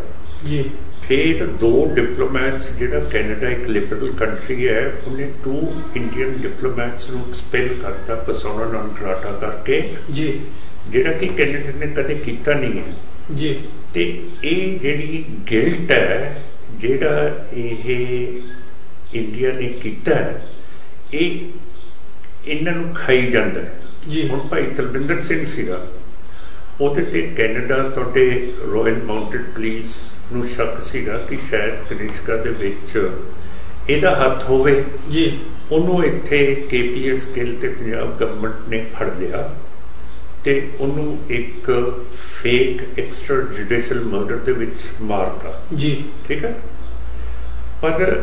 ਜੀ? ਫਿਰ 2 ਡਿਪਲੋਮੈਟਸ, ਜਿਹੜਾ ਕੈਨੇਡਾ ਇੱਕ ਲਿਬਰਲ ਕੰਟਰੀ ਹੈ, ਉਹਨੇ 2 ਇੰਡੀਅਨ ਡਿਪਲੋਮੈਟਸ ਨੂੰ ਐਕਸਪੈਲ ਕਰਤਾ ਪਰਸੋਨਾ ਨਾਨ ਗ੍ਰਾਟਾ ਕਰਕੇ ਜੀ, ਜਿਹੜਾ ਕਿ ਕੈਨੇਡਾ ਨੇ ਕਦੇ ਕੀਤਾ ਨਹੀਂ ਹੈ ਜੀ। ਤੇ ਇਹ ਜਿਹੜੀ ਗਿਲਟ ਹੈ, ਜਿਹੜਾ ਇਹ ਇੰਡੀਆ ਨੇ ਕੀਤਾ, ਇਹ ਇਹਨਾਂ ਨੂੰ ਖਾਈ ਜਾਂਦਾ ਜੀ। ਹੁਣ ਭਾਈ ਤਲਵਿੰਦਰ ਸਿੰਘ ਸੀਗਾ, ਉਹਦੇ ਤੇ ਕੈਨੇਡਾ ਤੁਹਾਡੇ ਰਾਇਲ ਮਾਊਂਟਡ ਪੁਲਿਸ ਨੂੰ ਸ਼ੱਕ ਸੀਗਾ ਕਿ ਸ਼ਾਇਦ ਕਨਿਸ਼ਕਾ ਦੇ ਵਿੱਚ ਇਹਦਾ ਹੱਥ ਹੋਵੇ ਜੀ। ਉਹਨੂੰ ਇੱਥੇ KPS ਗਿੱਲ ਤੇ ਪੰਜਾਬ ਗਵਰਨਮੈਂਟ ਨੇ ਫੜ ਲਿਆ ਤੇ ਉਹਨੂੰ ਇੱਕ ਫੇਕ ਐਕਸਟਰਾ ਜੁਡੀਸ਼ੀਅਲ ਮਰਡਰ ਦੇ ਵਿੱਚ ਮਾਰਤਾ ਜੀ, ਠੀਕ ਹੈ। ਪਰ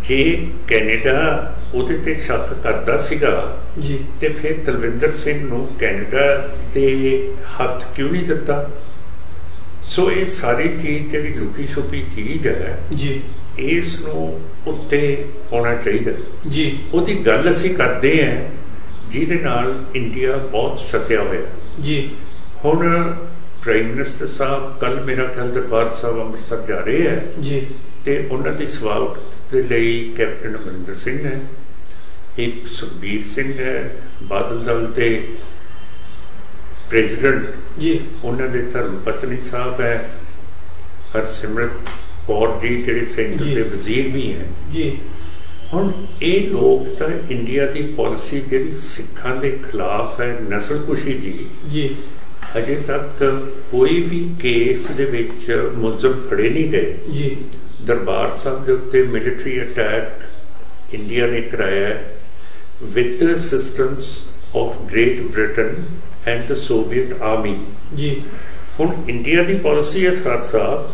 ਜੇ ਕੈਨੇਡਾ ਉਹਦੇ ਤੇ ਸ਼ੱਕ ਕਰਦਾ ਸੀਗਾ ਜੀ, ਤੇ ਫਿਰ ਤਲਵਿੰਦਰ ਸਿੰਘ ਨੂੰ ਕੈਨੇਡਾ ਦੇ ਹੱਥ ਕਿਉਂ ਨਹੀਂ ਦਿੱਤਾ? ਸੋ ਇਹ ਸਾਰੀ ਚੀਜ਼ ਜਿਹੜੀ ਲੁਕੀ ਛੁਪੀ ਚੀਜ਼ ਹੈ ਜੀ, ਇਸ ਨੂੰ ਉੱਤੇ ਆਉਣਾ ਚਾਹੀਦਾ ਜੀ। ਉਹਦੀ ਗੱਲ ਅਸੀਂ ਕਰਦੇ ਹਾਂ ਜਿਹਦੇ ਨਾਲ ਇੰਡੀਆ ਬਹੁਤ ਸਤਿਆ ਹੋਇਆ ਜੀ। ਹੁਣ ਪ੍ਰਾਈਮ ਮਿਨਿਸਟਰ ਸਾਹਿਬ ਕੱਲ ਮੇਰਾ ਖਿਆਲ ਦਰਬਾਰ ਸਾਹਿਬ ਅੰਮ੍ਰਿਤਸਰ ਜਾ ਰਹੇ ਹੈ ਜੀ, ਤੇ ਉਹਨਾਂ ਦੀ ਸਵਾਗਤ ਦੇ ਲਈ ਕੈਪਟਨ ਅਮਰਿੰਦਰ ਸਿੰਘ ਹੈ, ਇੱਕ ਸੁਖਬੀਰ ਸਿੰਘ ਹੈ, ਬਾਦਲ ਦਲ ਦੇ ਪ੍ਰੈਜ਼ੀਡੈਂਟ ਜੀ, ਉਹਨਾਂ ਦੇ ਧਰਮ ਪਤਨੀ ਸਾਹਿਬ ਹੈ ਹਰਸਿਮਰਤ ਕੌਰ ਜੀ ਜਿਹੜੇ ਸੈਂਟਰ ਦੇ ਵਜ਼ੀਰ ਵੀ ਹੈ ਜੀ। ਹੁਣ ਇਹ ਲੋਕ ਤਾਂ ਇੰਡੀਆ ਦੀ ਪਾਲਿਸੀ ਜਿਹੜੀ ਸਿੱਖਾਂ ਦੇ ਖਿਲਾਫ ਹੈ ਨਸਲਕੁਸ਼ੀ ਦੀ ਜੀ, ਅਜੇ ਤੱਕ ਕੋਈ ਵੀ ਕੇਸ ਦੇ ਵਿੱਚ ਮੁਲਜ਼ਮ ਫੜੇ ਨਹੀਂ ਗਏ ਜੀ। ਦਰਬਾਰ ਸਾਹਿਬ ਦੇ ਉੱਤੇ ਮਿਲਟਰੀ ਅਟੈਕ ਇੰਡੀਆ ਨੇ ਕਰਾਇਆ with the assistance of great Britain and the Soviet army ਜੀ। ਹੁਣ ਇੰਡੀਆ ਦੀ ਪਾਲਿਸੀ ਹੈ ਸਰ ਸਾਹਿਬ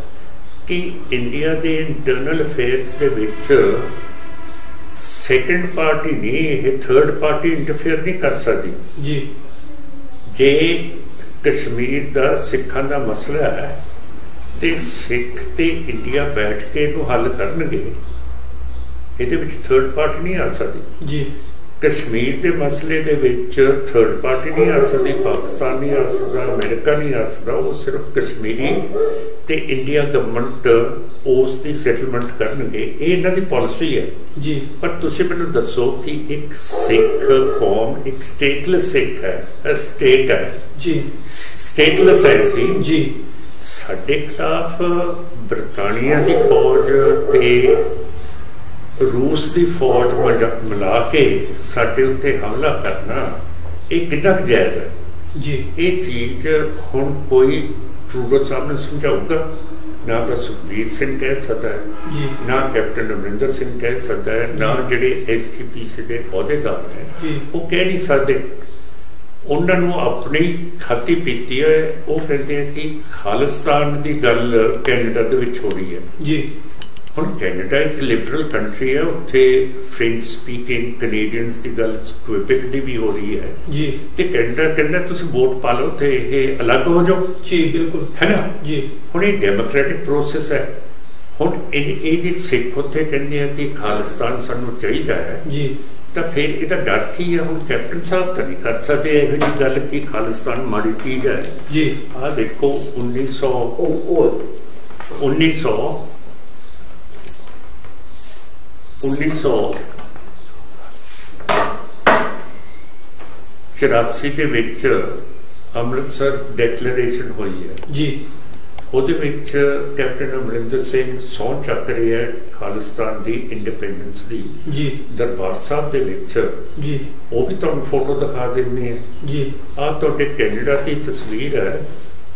ਕਿ ਇੰਡੀਆ ਦੇ ਇੰਟਰਨਲ ਅਫੇਅਰਸ ਦੇ ਵਿੱਚ ਸੈਕੰਡ ਪਾਰਟੀ ਨਹੀਂ, ਇਹ ਥਰਡ ਪਾਰਟੀ ਇੰਟਰਫੇਅਰ ਨਹੀਂ ਕਰ ਸਕਦੀ ਜੀ। ਜੇ ਕਸ਼ਮੀਰ ਦਾ ਸਿੱਖਾਂ ਦਾ ਮਸਲਾ ਹੈ ਤੇ ਸਿੱਖ ਤੇ ਇੰਡੀਆ ਬੈਠ ਕੇ ਇਹਨੂੰ ਹੱਲ ਕਰਨਗੇ, ਇਹਦੇ ਵਿੱਚ ਥਰਡ ਪਾਰਟੀ ਨਹੀਂ ਆ ਸਕਦੀ ਜੀ। ਕਸ਼ਮੀਰ ਦੇ ਮਸਲੇ ਦੇ ਵਿੱਚ ਥਰਡ ਪਾਰਟੀ ਨਹੀਂ ਆ ਸਕਦੀ, ਪਾਕਿਸਤਾਨ ਨਹੀਂ ਆ ਸਕਦਾ, ਅਮਰੀਕਾ ਨਹੀਂ ਆ ਸਕਦਾ, ਉਹ ਸਿਰਫ ਕਸ਼ਮੀਰੀ ਤੇ ਇੰਡੀਆ ਗਵਰਨਮੈਂਟ ਉਸ ਦੀ ਸੈਟਲਮੈਂਟ ਕਰਨਗੇ। ਇਹ ਇਹਨਾਂ ਦੀ ਪਾਲਿਸੀ ਹੈ ਜੀ। ਪਰ ਤੁਸੀਂ ਮੈਨੂੰ ਦੱਸੋ ਕਿ ਇੱਕ ਸਿੱਖ ਕੌਮ ਇੱਕ ਸਟੇਟਲੈਸ ਸਿੱਖ ਹੈ, ਸਟੇਟ ਹੈ ਜੀ, ਸਟੇਟਲੈਸ ਹੈ ਜੀ। ਸਾਡੇ ਖਿਲਾਫ ਬਰਤਾਨੀਆ ਦੀ ਫੌਜ ਤੇ ਰੂਸ ਦੀ ਫੌਜ ਮਿਲਾ ਕੇ ਸਾਡੇ ਉੱਤੇ ਹਮਲਾ ਕਰਨਾ ਇਹ ਕਿੰਨਾ ਕੁ ਜਾਇਜ਼ ਹੈ ਜੀ। ਇਹ ਚੀਜ਼ ਹੁਣ ਕੋਈ ਟਰੂਡੋ ਸਾਹਿਬ ਨੂੰ ਸਮਝਾਊਗਾ? ਨਾ ਤਾਂ ਸੁਖਬੀਰ ਸਿੰਘ ਕਹਿ ਸਕਦਾ ਹੈ ਜੀ, ਨਾ ਕੈਪਟਨ ਅਮਰਿੰਦਰ ਸਿੰਘ ਕਹਿ ਸਕਦਾ ਹੈ, ਨਾ ਜਿਹੜੇ SGPC ਦੇ ਅਹੁਦੇਦਾਰ ਨੇ ਉਹ ਕਹਿ ਨਹੀਂ ਸਕਦੇ। ਉਹਨਾਂ ਨੂੰ ਆਪਣੀ ਖਾਤੀ ਪੀਤੀ ਹੈ। ਉਹ ਕਹਿੰਦੇ ਆ ਕਿ ਖਾਲਿਸਤਾਨ ਦੀ ਗੱਲ ਕੈਨੇਡਾ ਦੇ ਵਿੱਚ ਹੋ ਰਹੀ ਹੈ ਜੀ। ਹੁਣ ਕੈਨੇਡਾ ਇੱਕ ਲਿਬਰਲ ਕੰਟਰੀ ਹੈ, ਉੱਥੇ ਫ੍ਰੈਂਚ ਸਪੀਕਿੰਗ ਕੈਨੇਡੀਅਨਸ ਦੀ ਗੱਲ ਕੁਇਬਿਕ ਦੀ ਵੀ ਹੋ ਰਹੀ ਹੈ ਜੀ। ਤੇ ਕੈਨੇਡਾ ਕਹਿੰਦਾ ਤੁਸੀਂ ਵੋਟ ਪਾ ਲਓ ਤੇ ਇਹ ਅਲੱਗ ਹੋ ਜਾਓ ਜੀ, ਬਿਲਕੁਲ ਹੈ ਨਾ ਜੀ। ਹੁਣ ਇਹ ਡੈਮੋਕ੍ਰੈਟਿਕ ਪ੍ਰੋਸੈਸ ਹੈ। ਹੁਣ ਇਹ ਜੇ ਸਿੱਖ ਉੱਥੇ ਕਹਿੰਦੇ ਆ ਕਿ ਖਾਲਿਸਤਾਨ ਸਾਨੂੰ ਚਾਹੀਦਾ ਹੈ ਜੀ, ਤਾਂ ਫਿਰ ਇਹਦਾ ਡਰ ਕੀ ਹੈ? ਹੁਣ ਕੈਪਟਨ ਸਾਹਿਬ ਤਾਂ ਨਹੀਂ ਕਰ ਸਕਦੇ ਇਹੋ ਜਿਹੀ ਗੱਲ ਕਿ ਖਾਲਿਸਤਾਨ ਮਾੜੀ ਚੀਜ਼ ਹੈ ਜੀ। ਆਹ ਦੇਖੋ 1984 ਦੇ ਵਿੱਚ ਅੰਮ੍ਰਿਤਸਰ ਡੈਕਲੇਰੇਸ਼ਨ ਹੋਈ ਹੈ ਜੀ। ਉਹਦੇ ਵਿੱਚ ਕੈਪਟਨ ਅਮਰਿੰਦਰ ਸਿੰਘ ਸਹੁੰ ਚੱਕ ਰਿਹਾ ਹੈ ਖਾਲਿਸਤਾਨ ਦੀ ਇੰਡੀਪੈਂਡੈਂਸ ਦੀ ਜੀ। ਦਰਬਾਰ ਸਾਹਿਬ ਦੇ ਵਿੱਚ ਜੀ। ਉਹ ਵੀ ਤੁਹਾਨੂੰ ਫੋਟੋ ਦਿਖਾ ਦਿੰਦੇ ਆ ਜੀ। ਆਹ ਤੁਹਾਡੇ ਕੈਨੇਡਾ ਦੀ ਤਸਵੀਰ ਹੈ।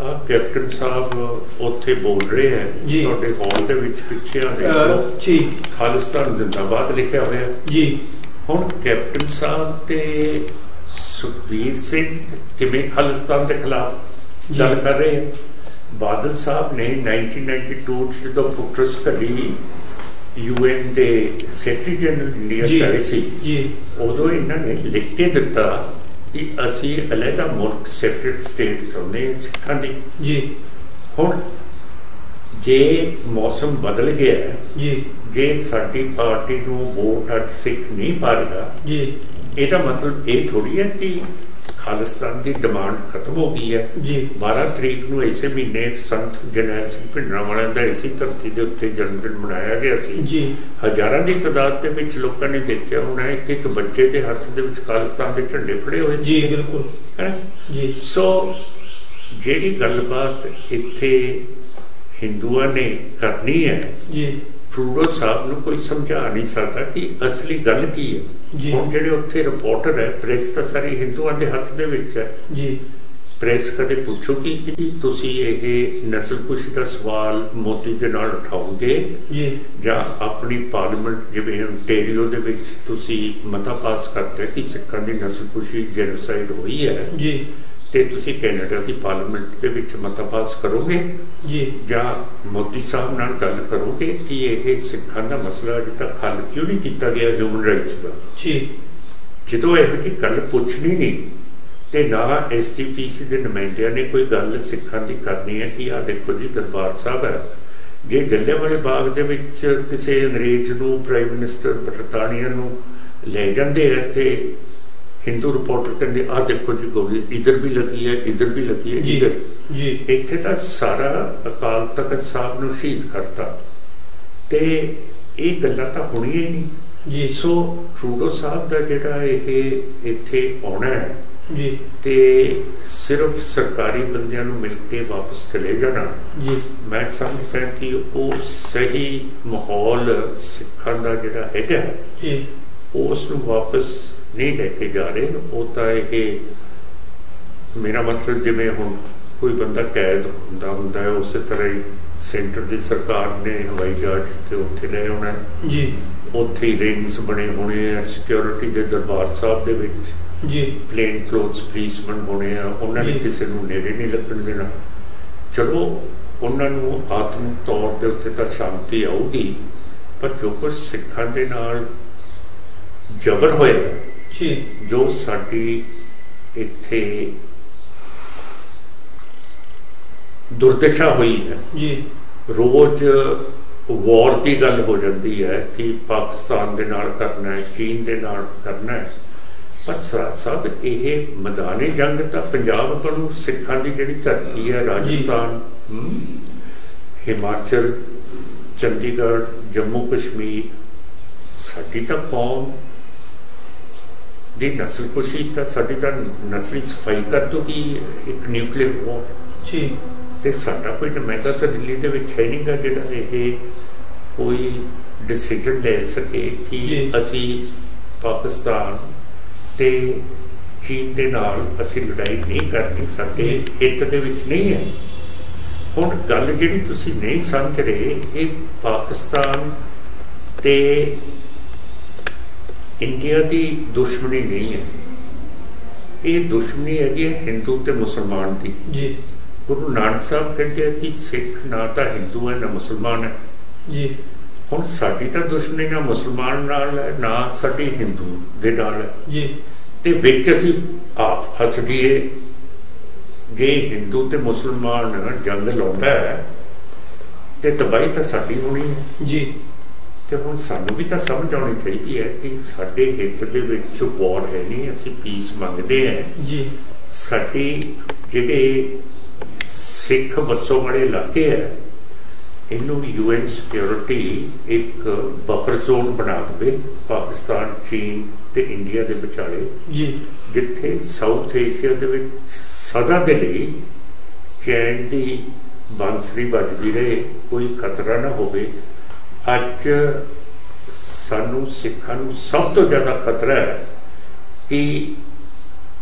ਆਹ ਕੈਪਟਨ ਸਾਹਿਬ ਉੱਥੇ ਬੋਲ ਰਹੇ ਹੈ ਤੁਹਾਡੇ ਹਾਲ ਦੇ ਵਿੱਚ ਪਿੱਛੇ ਆ ਦੇਖੋ ਜੀ, ਖਾਲਿਸਤਾਨ ਜ਼ਿੰਦਾਬਾਦ ਲਿਖਿਆ ਹੋਇਆ ਜੀ। ਹੁਣ ਕੈਪਟਨ ਸਾਹਿਬ ਤੇ ਸੁਖਬੀਰ ਸਿੰਘ ਕਿਵੇਂ ਖਾਲਿਸਤਾਨ ਦੇ ਖਿਲਾਫ ਗੱਲ ਕਰ ਰਹੇ ਹੈ? ਬਾਦਲ ਸਾਹਿਬ ਨੇ 1992 ਚ ਜਦੋਂ ਪੁੱਟਰਸ ਘੜੀ UN ਦੇ ਸੈਕਟਰੀ ਜਨਰਲ ਇੰਡੀਆ ਚਾਹੇ ਸੀ ਉਦੋਂ ਇਹਨਾਂ ਨੇ ਲਿਖ ਕੇ ਦਿੱਤਾ ਕਿ ਅਸੀਂ ਅਲੱਗਾ ਮੁਲਕ ਸੈਪਰੇਟ ਸਟੇਟ ਚਾਹੁੰਦੇ ਸਿੱਖਾਂ ਦੀ ਜੀ। ਹੁਣ ਜੇ ਮੌਸਮ ਬਦਲ ਗਿਆ ਜੀ, ਜੇ ਸਾਡੀ ਪਾਰਟੀ ਨੂੰ ਵੋਟ ਅੱਜ ਸਿੱਖ ਨਹੀਂ ਪਾ ਰਿਹਾ ਜੀ, ਇਹਦਾ ਮਤਲਬ ਇਹ ਥੋੜੀ ਹੈ ਕਿ ਖਾਲਿਸਤਾਨ ਦੀ ਡਿਮਾਂਡ ਖਤਮ ਹੋ ਗਈ ਹੈ ਜੀ। 12 ਤਰੀਕ ਨੂੰ ਇਸੇ ਮਹੀਨੇ ਸੰਤ ਜਰਨੈਲ ਸਿੰਘ ਭਿੰਡਰਾਂਵਾਲੇ ਦਾ ਇਸੇ ਧਰਤੀ ਦੇ ਉੱਤੇ ਜਨਮ ਦਿਨ ਮਨਾਇਆ ਗਿਆ ਸੀ ਜੀ। ਹਜ਼ਾਰਾਂ ਦੀ ਤਾਦਾਦ ਦੇ ਵਿੱਚ ਲੋਕਾਂ ਨੇ ਦੇਖਿਆ ਹੋਣਾ ਇੱਕ ਬੱਚੇ ਦੇ ਹੱਥ ਦੇ ਵਿੱਚ ਖਾਲਿਸਤਾਨ ਦੇ ਝੰਡੇ ਫੜੇ ਹੋਏ ਜੀ। ਬਿਲਕੁਲ ਹੈ ਜੀ। ਸੋ ਜਿਹੜੀ ਗੱਲਬਾਤ ਇੱਥੇ ਹਿੰਦੂਆਂ ਨੇ ਕਰਨੀ ਹੈ ਜੀ, ਟਰੂਡੋ ਸਾਹਿਬ ਨੂੰ ਕੋਈ ਸਮਝਾ ਨਹੀਂ ਸਕਦਾ ਕਿ ਅਸਲੀ ਗੱਲ ਕੀ ਹੈ। ਹੁਣ ਜਿਹੜੇ ਉੱਥੇ ਰਿਪੋਰਟਰ ਹੈ, ਪ੍ਰੈਸ ਤਾਂ ਸਾਰੀ ਹਿੰਦੂਆਂ ਦੇ ਹੱਥ ਦੇ ਵਿੱਚ ਹੈ ਜੀ। ਪ੍ਰੈਸ ਕਦੇ ਪੁੱਛੋਗੀ ਕਿ ਤੁਸੀਂ ਇਹ ਨਸਲਕੁਸ਼ੀ ਦਾ ਸਵਾਲ ਮੋਦੀ ਦੇ ਨਾਲ ਉਠਾਓਗੇ ਜੀ, ਜਾਂ ਆਪਣੀ ਪਾਰਲੀਮੈਂਟ ਜਿਵੇਂ ontario ਦੇ ਵਿੱਚ ਤੁਸੀਂ ਮਤਾ ਪਾਸ ਕਰਦੇ ਕਿ ਸਿੱਖਾਂ ਦੀ ਨਸਲਕੁਸ਼ੀ ਜੈਨੋਸਾਈਡ ਹੋਈ ਹੈ ਜੀ, ਤੇ ਤੁਸੀਂ ਕੈਨੇਡਾ ਦੀ ਪਾਰਲੀਮੈਂਟ ਦੇ ਵਿੱਚ ਮਤਾ ਪਾਸ ਕਰੋਗੇ ਜੀ, ਜਾਂ ਮੋਦੀ ਸਾਹਿਬ ਨਾਲ ਗੱਲ ਕਰੋਗੇ ਕਿ ਇਹ ਸਿੱਖਾਂ ਦਾ ਮਸਲਾ ਅਜੇ ਤੱਕ ਹੱਲ ਕਿਉਂ ਨਹੀਂ ਕੀਤਾ ਗਿਆ ਹਿਊਮਨ ਰਾਈਟਸ ਦਾ ਜੀ। ਜਦੋਂ ਇਹੋ ਜਿਹੀ ਗੱਲ ਪੁੱਛਣੀ ਨਹੀਂ ਤੇ ਨਾ SGPC ਦੇ ਨੁਮਾਇੰਦਿਆਂ ਨੇ ਕੋਈ ਗੱਲ ਸਿੱਖਾਂ ਦੀ ਕਰਨੀ ਹੈ ਕਿ ਆਹ ਦੇਖੋ ਜੀ ਦਰਬਾਰ ਸਾਹਿਬ ਹੈ, ਜੇ ਜਲਿਆਂਵਾਲੇ ਬਾਗ ਦੇ ਵਿੱਚ ਕਿਸੇ ਅੰਗਰੇਜ਼ ਨੂੰ ਪ੍ਰਾਈਮ ਮਿਨਿਸਟਰ ਬਰਤਾਨੀਆ ਨੂੰ ਲੈ ਜਾਂਦੇ ਹੈ ਤੇ हिंदू रिपोर्टर कहते आ देखो जी गोली इधर भी लगी है, इधर भी लगी है, इधर जी, इत्थे तां सारा अकाल तख्त साहब नूं शहीद करता ते ये गल्लां तां होणीआं ही नहीं जी। सो ट्रूडो साहब दा जिहड़ा इह इत्थे आउणा है जी ते सिर्फ सरकारी बंदियां नूं मिल के वापस चले जाना जी, मैं समझदा कि वो सही माहौल सिखां दा जिहड़ा हैगा जी उस नूं वापस नहीं लेके जा रहे। वो तो ये मेरा मतलब जिवें हुण कोई बंदा कैद हुंदा है उस तरह ही सेंटर की सरकार ने हवाई जहाज ते उत्थे ले आउणा जी, उत्थे रिंग्स बने होने हैं सिक्योरिटी के दरबार साहब दे विच जी, प्लेन क्लोथ्स पुलिसमैन होने हैं, उन्होंने किसी नूं नेड़े नहीं लगन देना। चलो उन्होंने आत्मक तौर के उत्ते तां शांति आऊगी, पर जो कुछ सिखां दे नाल जबर होया जी, जो साडी इत्थे दुर्दशा हुई है जी, रोज वॉर की गल हो जाती है कि पाकिस्तान दे नाल करना है, चीन दे नाल करना है, पर सराज साहब ये मैदानी जंग तां पंजाब कोलों सिखां दी जिहड़ी धरती है राजस्थान हिमाचल चंडीगढ़ जम्मू कश्मीर साडी तां कौम दी नस्ल कुशी तां साडी तां नस्ली सफाई कर दूगी एक न्यूक्लियर वॉर जी, ते साडा कोई नुमाइंदा तां दिल्ली दे विच है नहीं गा जिहड़ा ये कोई डिसीजन ले सके कि असी पाकिस्तान ते चीन दे नाल असी लड़ाई नहीं करनी, साडे हित दे विच नहीं है। हुण गल जिहड़ी तुसीं नहीं समझ रहे ये पाकिस्तान ते इंडिया की दुश्मनी नहीं है, ये दुश्मनी हैगी हिंदू ते मुसलमान की जी। गुरु नानक साहब कहते हैं कि सिख ना तो हिंदू है ना मुसलमान है जी, हुण साडी तां दुश्मनी ना मुसलमान नाल है ना साडी हिंदू दे नाल है जी, ते विच असीं आप फस गए। जे हिंदू ते मुसलमान जंग लाउंदा है ते तबाही तां साडी होनी है जी, ਤੇ ਹੁਣ ਸਾਨੂੰ ਵੀ ਤਾਂ ਸਮਝ ਆਉਣੀ ਚਾਹੀਦੀ ਹੈ ਕਿ ਸਾਡੇ ਹਿੱਤ ਦੇ ਵਿੱਚ ਵੌਰ ਹੈ ਨਹੀਂ, ਅਸੀਂ ਪੀਸ ਮੰਗਦੇ ਹਾਂ ਜੀ। ਸਾਡੇ ਜਿਹੜੇ ਸਿੱਖ ਵਸੋਂ ਵਾਲੇ ਇਲਾਕੇ ਹੈ ਇਹਨੂੰ UN ਸਿਕਿਉਰਿਟੀ ਇੱਕ ਬਫਰ ਜ਼ੋਨ ਬਣਾ ਦੇਵੇ ਪਾਕਿਸਤਾਨ ਚੀਨ ਤੇ ਇੰਡੀਆ ਦੇ ਵਿਚਾਲੇ ਜੀ, ਜਿੱਥੇ ਸਾਊਥ ਏਸ਼ੀਆ ਦੇ ਵਿੱਚ ਸਦਾ ਦੇ ਲਈ ਚੈਨ ਦੀ ਬਾਂਸਰੀ ਵੱਜਦੀ ਰਹੇ, ਕੋਈ ਖਤਰਾ ਨਾ ਹੋਵੇ। ਅੱਜ ਸਾਨੂੰ ਸਿੱਖਾਂ ਨੂੰ ਸਭ ਤੋਂ ਜ਼ਿਆਦਾ ਖਤਰਾ ਹੈ ਕਿ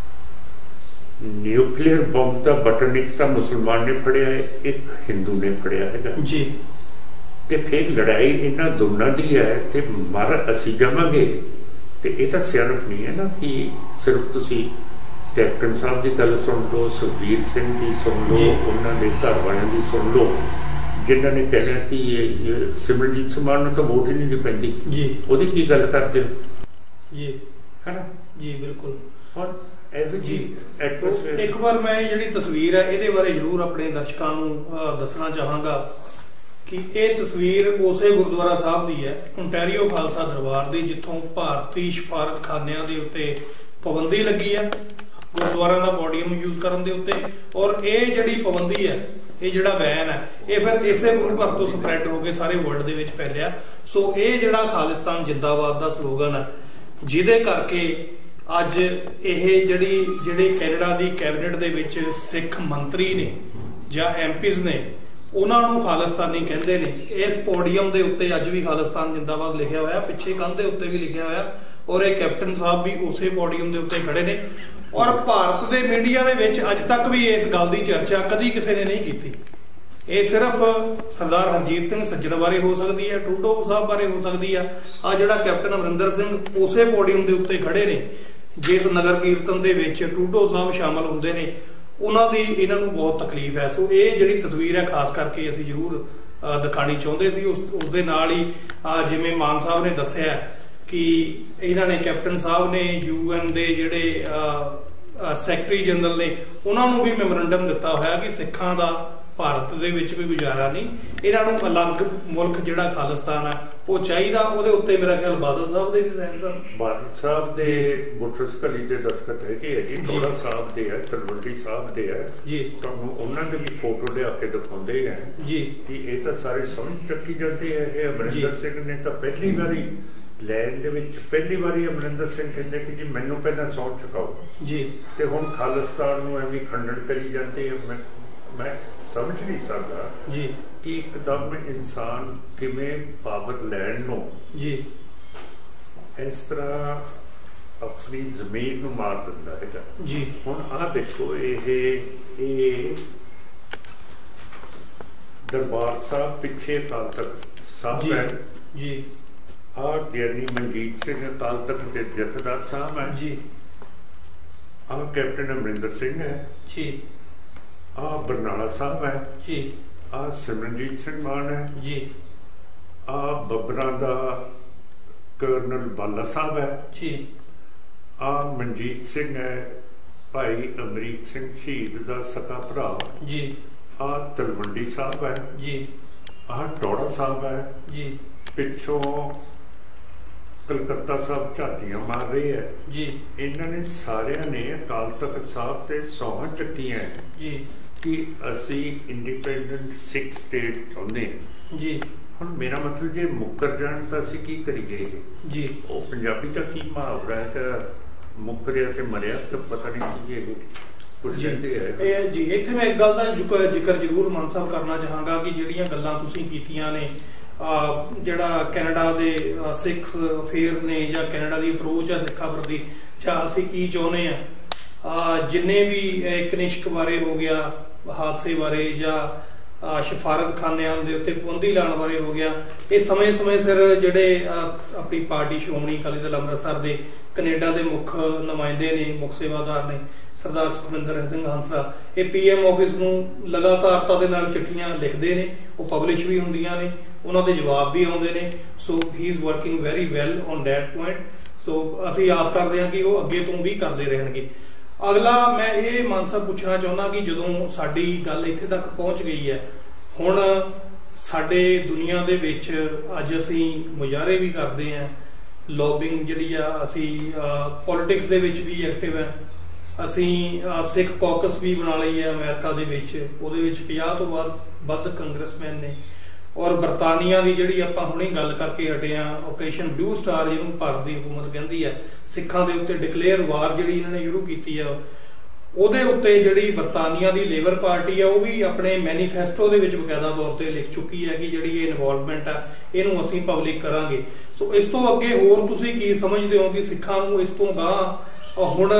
ਨਿਊਕਲੀਅਰ ਬੰਬ ਦਾ ਬਟਨ ਇੱਕ ਤਾਂ ਮੁਸਲਮਾਨ ਨੇ ਫੜਿਆ ਹੈ, ਇੱਕ ਹਿੰਦੂ ਨੇ ਫੜਿਆ ਹੈਗਾ ਜੀ, ਤੇ ਫਿਰ ਲੜਾਈ ਇਹਨਾਂ ਦੋਨਾਂ ਦੀ ਹੈ ਤੇ ਮਰ ਅਸੀਂ ਜਾਵਾਂਗੇ। ਤੇ ਇਹ ਤਾਂ ਸਿਆਣਪ ਨਹੀਂ ਹੈ ਨਾ ਕਿ ਸਿਰਫ ਤੁਸੀਂ ਕੈਪਟਨ ਸਾਹਿਬ ਦੀ ਗੱਲ ਸੁਣ ਲਓ, ਸੁਖਬੀਰ ਸਿੰਘ ਦੀ ਸੁਣ ਲਓ, ਉਹਨਾਂ ਦੇ ਘਰ ਵਾਲਿਆਂ ਦੀ ਸੁਣ ਲਓ, जिन्हों ने कहना कि सिमरनजीत ਸਿੰਘ ਮਾਨ ਨੂੰ ਤਾਂ ਵੋਟ ਹੀ ਨਹੀਂ ਪੈਂਦੀ ਜੀ, ਉਹਦੀ ਕੀ ਗੱਲ ਕਰਦੇ ਹੋ ਜੀ, ਹੈ ਨਾ ਜੀ। ਬਿਲਕੁਲ। ਹੁਣ ਇਹੋ ਜੀ ਇੱਕ ਵਾਰ ਮੈਂ ਜਿਹੜੀ ਤਸਵੀਰ ਹੈ ਇਹਦੇ ਬਾਰੇ ਜ਼ਰੂਰ ਆਪਣੇ ਦਰਸ਼ਕਾਂ ਨੂੰ ਦੱਸਣਾ ਚਾਹਾਂਗਾ ਕਿ ਇਹ ਤਸਵੀਰ ਉਸੇ ਗੁਰਦੁਆਰਾ ਸਾਹਿਬ ਦੀ ਹੈ, ਓਨਟਾਰੀਓ ਖਾਲਸਾ ਦਰਬਾਰ ਦੀ, ਜਿੱਥੋਂ ਭਾਰਤੀ ਸਫਾਰਤਖਾਨਿਆਂ ਦੇ ਉੱਤੇ ਪਾਬੰਦੀ ਲੱਗੀ ਹੈ ਗੁਰਦੁਆਰਾ ਦਾ ਪੋਡੀਅਮ ਯੂਜ਼ ਕਰਨ ਦੇ ਉੱਤੇ। ਔਰ ਇਹ ਜਿਹੜੀ ਪਾਬੰਦੀ ਹੈ, ਇਹ ਜਿਹੜਾ ਵੈਨ ਹੈ, ਇਹ ਫਿਰ ਇਸੇ ਗੁਰੂ ਘਰ ਤੋਂ ਸਪਰੈਡ ਹੋ ਕੇ ਸਾਰੇ ਵਰਲਡ ਦੇ ਵਿੱਚ ਫੈਲਿਆ। ਸੋ ਇਹ ਜਿਹੜਾ ਖਾਲਿਸਤਾਨ ਜਿੰਦਾਬਾਦ ਦਾ ਸਲੋਗਨ ਹੈ, ਜਿਹਦੇ ਕਰਕੇ ਅੱਜ ਇਹ ਜਿਹੜੇ ਕੈਨੇਡਾ ਦੀ ਕੈਬਨਿਟ ਦੇ ਵਿੱਚ ਸਿੱਖ ਮੰਤਰੀ ਨੇ ਜਾਂ MPs ਨੇ, ਉਹਨਾਂ ਨੂੰ ਖਾਲਿਸਤਾਨੀ ਕਹਿੰਦੇ ਨੇ। ਇਸ ਪੋਡੀਅਮ ਦੇ ਉੱਤੇ ਅੱਜ ਵੀ ਖਾਲਿਸਤਾਨ ਜਿੰਦਾਬਾਦ ਲਿਖਿਆ ਹੋਇਆ, ਪਿੱਛੇ ਕੰਧ ਦੇ ਉੱਤੇ ਵੀ ਲਿਖਿਆ ਹੋਇਆ, ਔਰ ਇਹ ਕੈਪਟਨ ਸਾਹਿਬ ਵੀ ਉਸੇ ਪੋਡੀਅਮ ਦੇ ਉੱਤੇ ਖੜੇ ਨੇ। ਔਰ ਭਾਰਤ ਦੇ ਮੀਡੀਆ ਦੇ ਵਿੱਚ ਅੱਜ ਤੱਕ ਵੀ ਇਸ ਗੱਲ ਦੀ ਚਰਚਾ ਕਦੀ ਕਿਸੇ ਨੇ ਨਹੀਂ ਕੀਤੀ। ਇਹ ਸਿਰਫ ਸਰਦਾਰ ਹਰਜੀਤ ਸਿੰਘ ਸੱਜਣ ਬਾਰੇ ਹੋ ਸਕਦੀ ਹੈ, ਟਰੂਡੋ ਸਾਹਿਬ ਬਾਰੇ ਹੋ ਸਕਦੀ ਆ। ਆ ਜਿਹੜਾ ਕੈਪਟਨ ਅਮਰਿੰਦਰ ਸਿੰਘ ਉਸੇ ਪੋਡੀਅਮ ਦੇ ਉੱਤੇ ਖੜੇ ਨੇ ਜਿਸ ਨਗਰ ਕੀਰਤਨ ਦੇ ਵਿੱਚ ਟਰੂਡੋ ਸਾਹਿਬ ਸ਼ਾਮਲ ਹੁੰਦੇ ਨੇ, ਉਹਨਾਂ ਦੀ ਇਹਨਾਂ ਨੂੰ ਬਹੁਤ ਤਕਲੀਫ ਹੈ। ਸੋ ਇਹ ਜਿਹੜੀ ਤਸਵੀਰ ਹੈ ਖਾਸ ਕਰਕੇ ਅਸੀਂ ਜ਼ਰੂਰ ਦਿਖਾਣੀ ਚਾਹੁੰਦੇ ਸੀ। ਉਸ ਦੇ ਨਾਲ ਹੀ ਜਿਵੇਂ ਮਾਨ ਸਾਹਿਬ ਨੇ ਦੱਸਿਆ ਕਿ ਇਹਨਾਂ ਨੇ ਕੈਪਟਨ ਸਾਹਿਬ ਨੇ UN ਦੇ ਜਿਹੜੇ ਸੈਕਟਰੀ ਜਨਰਲ ਨੇ ਉਹਨਾਂ ਨੂੰ ਵੀ ਮੈਮੋਰੰਡਮ ਦਿੱਤਾ ਹੋਇਆ ਕਿ ਸਿੱਖਾਂ ਦਾ ਭਾਰਤ ਦੇ ਵਿੱਚ ਕੋਈ ਗੁਜ਼ਾਰਾ ਨਹੀਂ, ਇਹਨਾਂ ਨੂੰ ਅਲੱਗ ਮੁਲਕ ਜਿਹੜਾ ਖਾਲਿਸਤਾਨ ਹੈ ਉਹ ਚਾਹੀਦਾ। ਉਹਦੇ ਉੱਤੇ ਮੇਰਾ ਖਿਆਲ ਬਾਦਲ ਸਾਹਿਬ ਦੇ ਵੀ ਬਾਦਲ ਸਾਹਿਬ ਦੇ ਬੁੱਟਰਸ ਕਲੀ ਦੇ ਦਸਤਖਤ ਹੈਗੇ ਹੈ ਜੀ, ਟੋੜਾ ਸਾਹਿਬ ਦੇ ਹੈ, ਤਲਵੰਡੀ ਸਾਹਿਬ ਦੇ ਹੈ ਜੀ। ਤੁਹਾਨੂੰ ਉਹਨਾਂ ਦੇ ਵੀ ਫੋਟੋ ਲਿਆ ਕੇ ਦਿਖਾਉਂਦੇ ਹੈ ਜੀ ਕਿ ਇਹ ਤਾਂ ਸਾਰੇ ਸਮਝ ਚੱਕੀ ਜਾਂਦੇ ਹੈ। ਇਹ ਅਮਰਿੰਦਰ ਸਿੰਘ ਨੇ ਤਾਂ ਪਹਿਲੀ ਵਾਰੀ ਲੈਣ ਦੇ ਵਿੱਚ ਪਹਿਲੀ ਵਾਰੀ ਅਮਰਿੰਦਰ ਸਿੰਘ ਕਹਿੰਦੇ ਕਿ ਜੀ ਮੈਨੂੰ ਪਹਿਲਾਂ ਸਹੁੰ ਚੁਕਾਓ ਜੀ, ਤੇ ਹੁਣ ਖਾਲਿਸਤਾਨ ਨੂੰ ਐਵੇਂ ਖੰਡਨ ਕਰੀ ਜਾਂਦੇ। ਮੈਂ ਸਮਝ ਨਹੀਂ ਸਕਦਾ ਜੀ ਕਿ ਇੱਕਦਮ ਇਨਸਾਨ ਕਿਵੇਂ ਪਾਵਰ ਲੈਣ ਨੂੰ ਜੀ ਇਸ ਤਰ੍ਹਾਂ ਆਪਣੀ ਜ਼ਮੀਨ ਨੂੰ ਮਾਰ ਦਿੰਦਾ ਹੈਗਾ ਜੀ। ਹੁਣ ਆਹ ਦੇਖੋ, ਇਹ ਦਰਬਾਰ ਸਾਹਿਬ ਪਿੱਛੇ ਅਕਾਲ ਤਖਤ ਸਾਹਿਬ ਹੈ ਜੀ। ਆਹ ਗਿਆਨੀ ਮਨਜੀਤ ਸਿੰਘ ਅਕਾਲ ਤਖਤ ਦੇ ਜਥੇਦਾਰ ਸਾਹਿਬ ਹੈ ਜੀ। ਆਹ ਕੈਪਟਨ ਅਮਰਿੰਦਰ ਸਿੰਘ ਹੈ ਜੀ। ਆਹ ਬਰਨਾਲਾ ਸਾਹਿਬ ਹੈ ਜੀ। ਆਹ ਸਿਮਰਨਜੀਤ ਸਿੰਘ ਮਾਨ ਹੈ ਜੀ। ਆਹ ਬੱਬਰਾਂ ਦਾ ਕਰਨਲ ਬਾਲਾ ਸਾਹਿਬ ਹੈ ਜੀ। ਆਹ ਮਨਜੀਤ ਸਿੰਘ ਹੈ, ਭਾਈ ਅਮਰੀਕ ਸਿੰਘ ਸ਼ਹੀਦ ਦਾ ਸਕਾ ਭਰਾ ਜੀ। ਆਹ ਤਲਵੰਡੀ ਸਾਹਿਬ ਹੈ ਜੀ। ਆਹ ਟੋੜਾ ਸਾਹਿਬ ਹੈ ਜੀ। ਪਿੱਛੋਂ ਕਲਕੱਤਾ ਸਾਹਿਬ ਝਾਤੀਆਂ ਮਾਰ ਰਹੇ ਹੈ ਜੀ। ਇਹਨਾਂ ਨੇ ਸਾਰਿਆਂ ਨੇ ਅਕਾਲ ਤਖਤ ਸਾਹਿਬ ਤੇ ਸਹੁੰ ਚੱਕੀਆਂ ਜੀ ਕਿ ਅਸੀਂ ਇੰਡੀਪੈਂਡੈਂਟ ਸਿੱਖ ਸਟੇਟ ਚਾਹੁੰਦੇ ਹਾਂ ਜੀ। ਹੁਣ ਮੇਰਾ ਮਤਲਬ ਜੇ ਮੁੱਕਰ ਜਾਣ ਤਾਂ ਅਸੀਂ ਕੀ ਕਰੀਏ ਜੀ। ਉਹ ਪੰਜਾਬੀ ਦਾ ਕੀ ਮੁਹਾਵਰਾ ਹੈ ਕਿ ਮੁੱਕਰਿਆ ਤੇ ਮਰਿਆ ਤਾਂ ਪਤਾ ਨਹੀਂ ਕੀ ਇਹ ਕੁਝ ਕਹਿੰਦੇ ਹੈ ਇਹ ਜੀ। ਇੱਥੇ ਮੈਂ ਇੱਕ ਗੱਲ ਦਾ ਜ਼ਿਕਰ ਜ਼ਰੂਰ ਮਾਨ ਸਾਹਿਬ ਕਰਨਾ ਚਾਹਾਂਗਾ ਕਿ ਜਿਹੜੀਆਂ ਗੱਲਾਂ ਤੁਸੀਂ ਕੀਤੀਆਂ ਨੇ, ਜਿਹੜਾ ਕੈਨੇਡਾ ਦੇ ਸਿੱਖ ਅਫੇਅਰਸ ਨੇ ਜਾਂ ਕੈਨੇਡਾ ਦੀ ਅਪਰੋਚ ਹੈ ਸਿੱਖਾਂ ਪ੍ਰਤੀ, ਜਾਂ ਅਸੀਂ ਕੀ ਚਾਹੁੰਦੇ ਹਾਂ, ਜਿੰਨੇ ਵੀ ਕਨਿਸ਼ਕ ਬਾਰੇ ਹੋ ਗਿਆ, ਹਾਦਸੇ ਬਾਰੇ, ਜਾਂ ਸਫਾਰਤਖਾਨਿਆਂ ਦੇ ਉੱਤੇ ਪਾਬੰਦੀ ਲਾਉਣ ਬਾਰੇ ਹੋ ਗਿਆ, ਇਹ ਸਮੇਂ ਸਿਰ ਜਿਹੜੇ ਆਪਣੀ ਪਾਰਟੀ ਸ਼੍ਰੋਮਣੀ ਅਕਾਲੀ ਦਲ ਅੰਮ੍ਰਿਤਸਰ ਦੇ ਕੈਨੇਡਾ ਦੇ ਮੁੱਖ ਨੁਮਾਇੰਦੇ ਨੇ, ਮੁੱਖ ਸੇਵਾਦਾਰ ਨੇ ਸਰਦਾਰ ਸੁਖਵਿੰਦਰ ਸਿੰਘ ਹੰਸਰਾ, ਇਹ PM ਆਫਿਸ ਨੂੰ ਲਗਾਤਾਰਤਾ ਦੇ ਨਾਲ ਚਿੱਠੀਆਂ ਲਿਖਦੇ ਨੇ, ਉਹ ਪਬਲਿਸ਼ ਵੀ ਹੁੰਦੀਆਂ ਨੇ, ਉਹਨਾਂ ਦੇ ਜਵਾਬ ਵੀ ਆਉਂਦੇ ਨੇ। So he is working very well on that point. So ਅਸੀਂ ਆਸ ਕਰਦੇ ਹਾਂ ਕਿ ਉਹ ਅੱਗੇ ਤੋਂ ਵੀ ਕਰਦੇ ਰਹਿਣਗੇ। ਅਗਲਾ ਮੈਂ ਇਹ ਮਾਨ ਸਾਹਿਬ ਪੁੱਛਣਾ ਚਾਹੁੰਦਾ ਕਿ ਜਦੋਂ ਸਾਡੀ ਗੱਲ ਇੱਥੇ ਤੱਕ ਪਹੁੰਚ ਗਈ ਹੈ, ਹੁਣ ਸਾਡੇ ਦੁਨੀਆ ਦੇ ਵਿੱਚ ਅੱਜ ਅਸੀਂ ਮੁਜ਼ਾਹਰੇ ਵੀ ਕਰਦੇ ਹਾਂ, ਲੌਬਿੰਗ ਜਿਹੜੀ ਆ, ਅਸੀਂ ਪੋਲਿਟਿਕਸ ਦੇ ਵਿੱਚ ਵੀ ਐਕਟਿਵ ਹੈ, ਅਸੀਂ ਸਿੱਖ ਕਾਕਸ ਵੀ ਬਣਾ ਲਈ ਹੈ ਅਮਰੀਕਾ ਦੇ ਵਿੱਚ, ਉਹਦੇ ਵਿੱਚ 50 ਤੋਂ ਵੱਧ ਕੰਗਰਸਮੈਨ ਨੇ। ਔਰ ਬਰਤਾਨੀਆ ਦੀ ਜਿਹੜੀ ਆਪਾਂ ਹੁਣੇ ਗੱਲ ਕਰਕੇ ਹਟੇ ਆ, ਆਪਰੇਸ਼ਨ ਬਲੂ ਸਟਾਰ ਜਿਹਨੂੰ ਭਾਰਤ ਦੀ ਹਕੂਮਤ ਕਹਿੰਦੀ ਹੈ, ਸਿੱਖਾਂ ਦੇ ਉੱਤੇ ਡਿਕਲੇਅਰ ਵਾਰ ਜਿਹੜੀ ਇਹਨਾਂ ਨੇ ਸ਼ੁਰੂ ਕੀਤੀ ਆ, ਉਹਦੇ ਉੱਤੇ ਜਿਹੜੀ ਬਰਤਾਨੀਆ ਦੀ ਲੇਬਰ ਪਾਰਟੀ ਆ ਉਹ ਵੀ ਆਪਣੇ ਮੈਨੀਫੈਸਟੋ ਦੇ ਵਿੱਚ ਬਕਾਇਦਾ ਤੌਰ ਤੇ ਲਿਖ ਚੁੱਕੀ ਹੈ ਕਿ ਜਿਹੜੀ ਇਹ ਇਨਵੋਲਵਮੈਂਟ ਆ ਇਹਨੂੰ ਅਸੀਂ ਪਬਲਿਕ ਕਰਾਂਗੇ। ਸੋ ਇਸ ਤੋਂ ਅੱਗੇ ਹੋਰ ਤੁਸੀਂ ਕੀ ਸਮਝਦੇ ਹੋ ਕਿ ਸਿੱਖਾਂ ਨੂੰ ਇਸ ਤੋਂ ਗਾਂਹ ਹੁਣ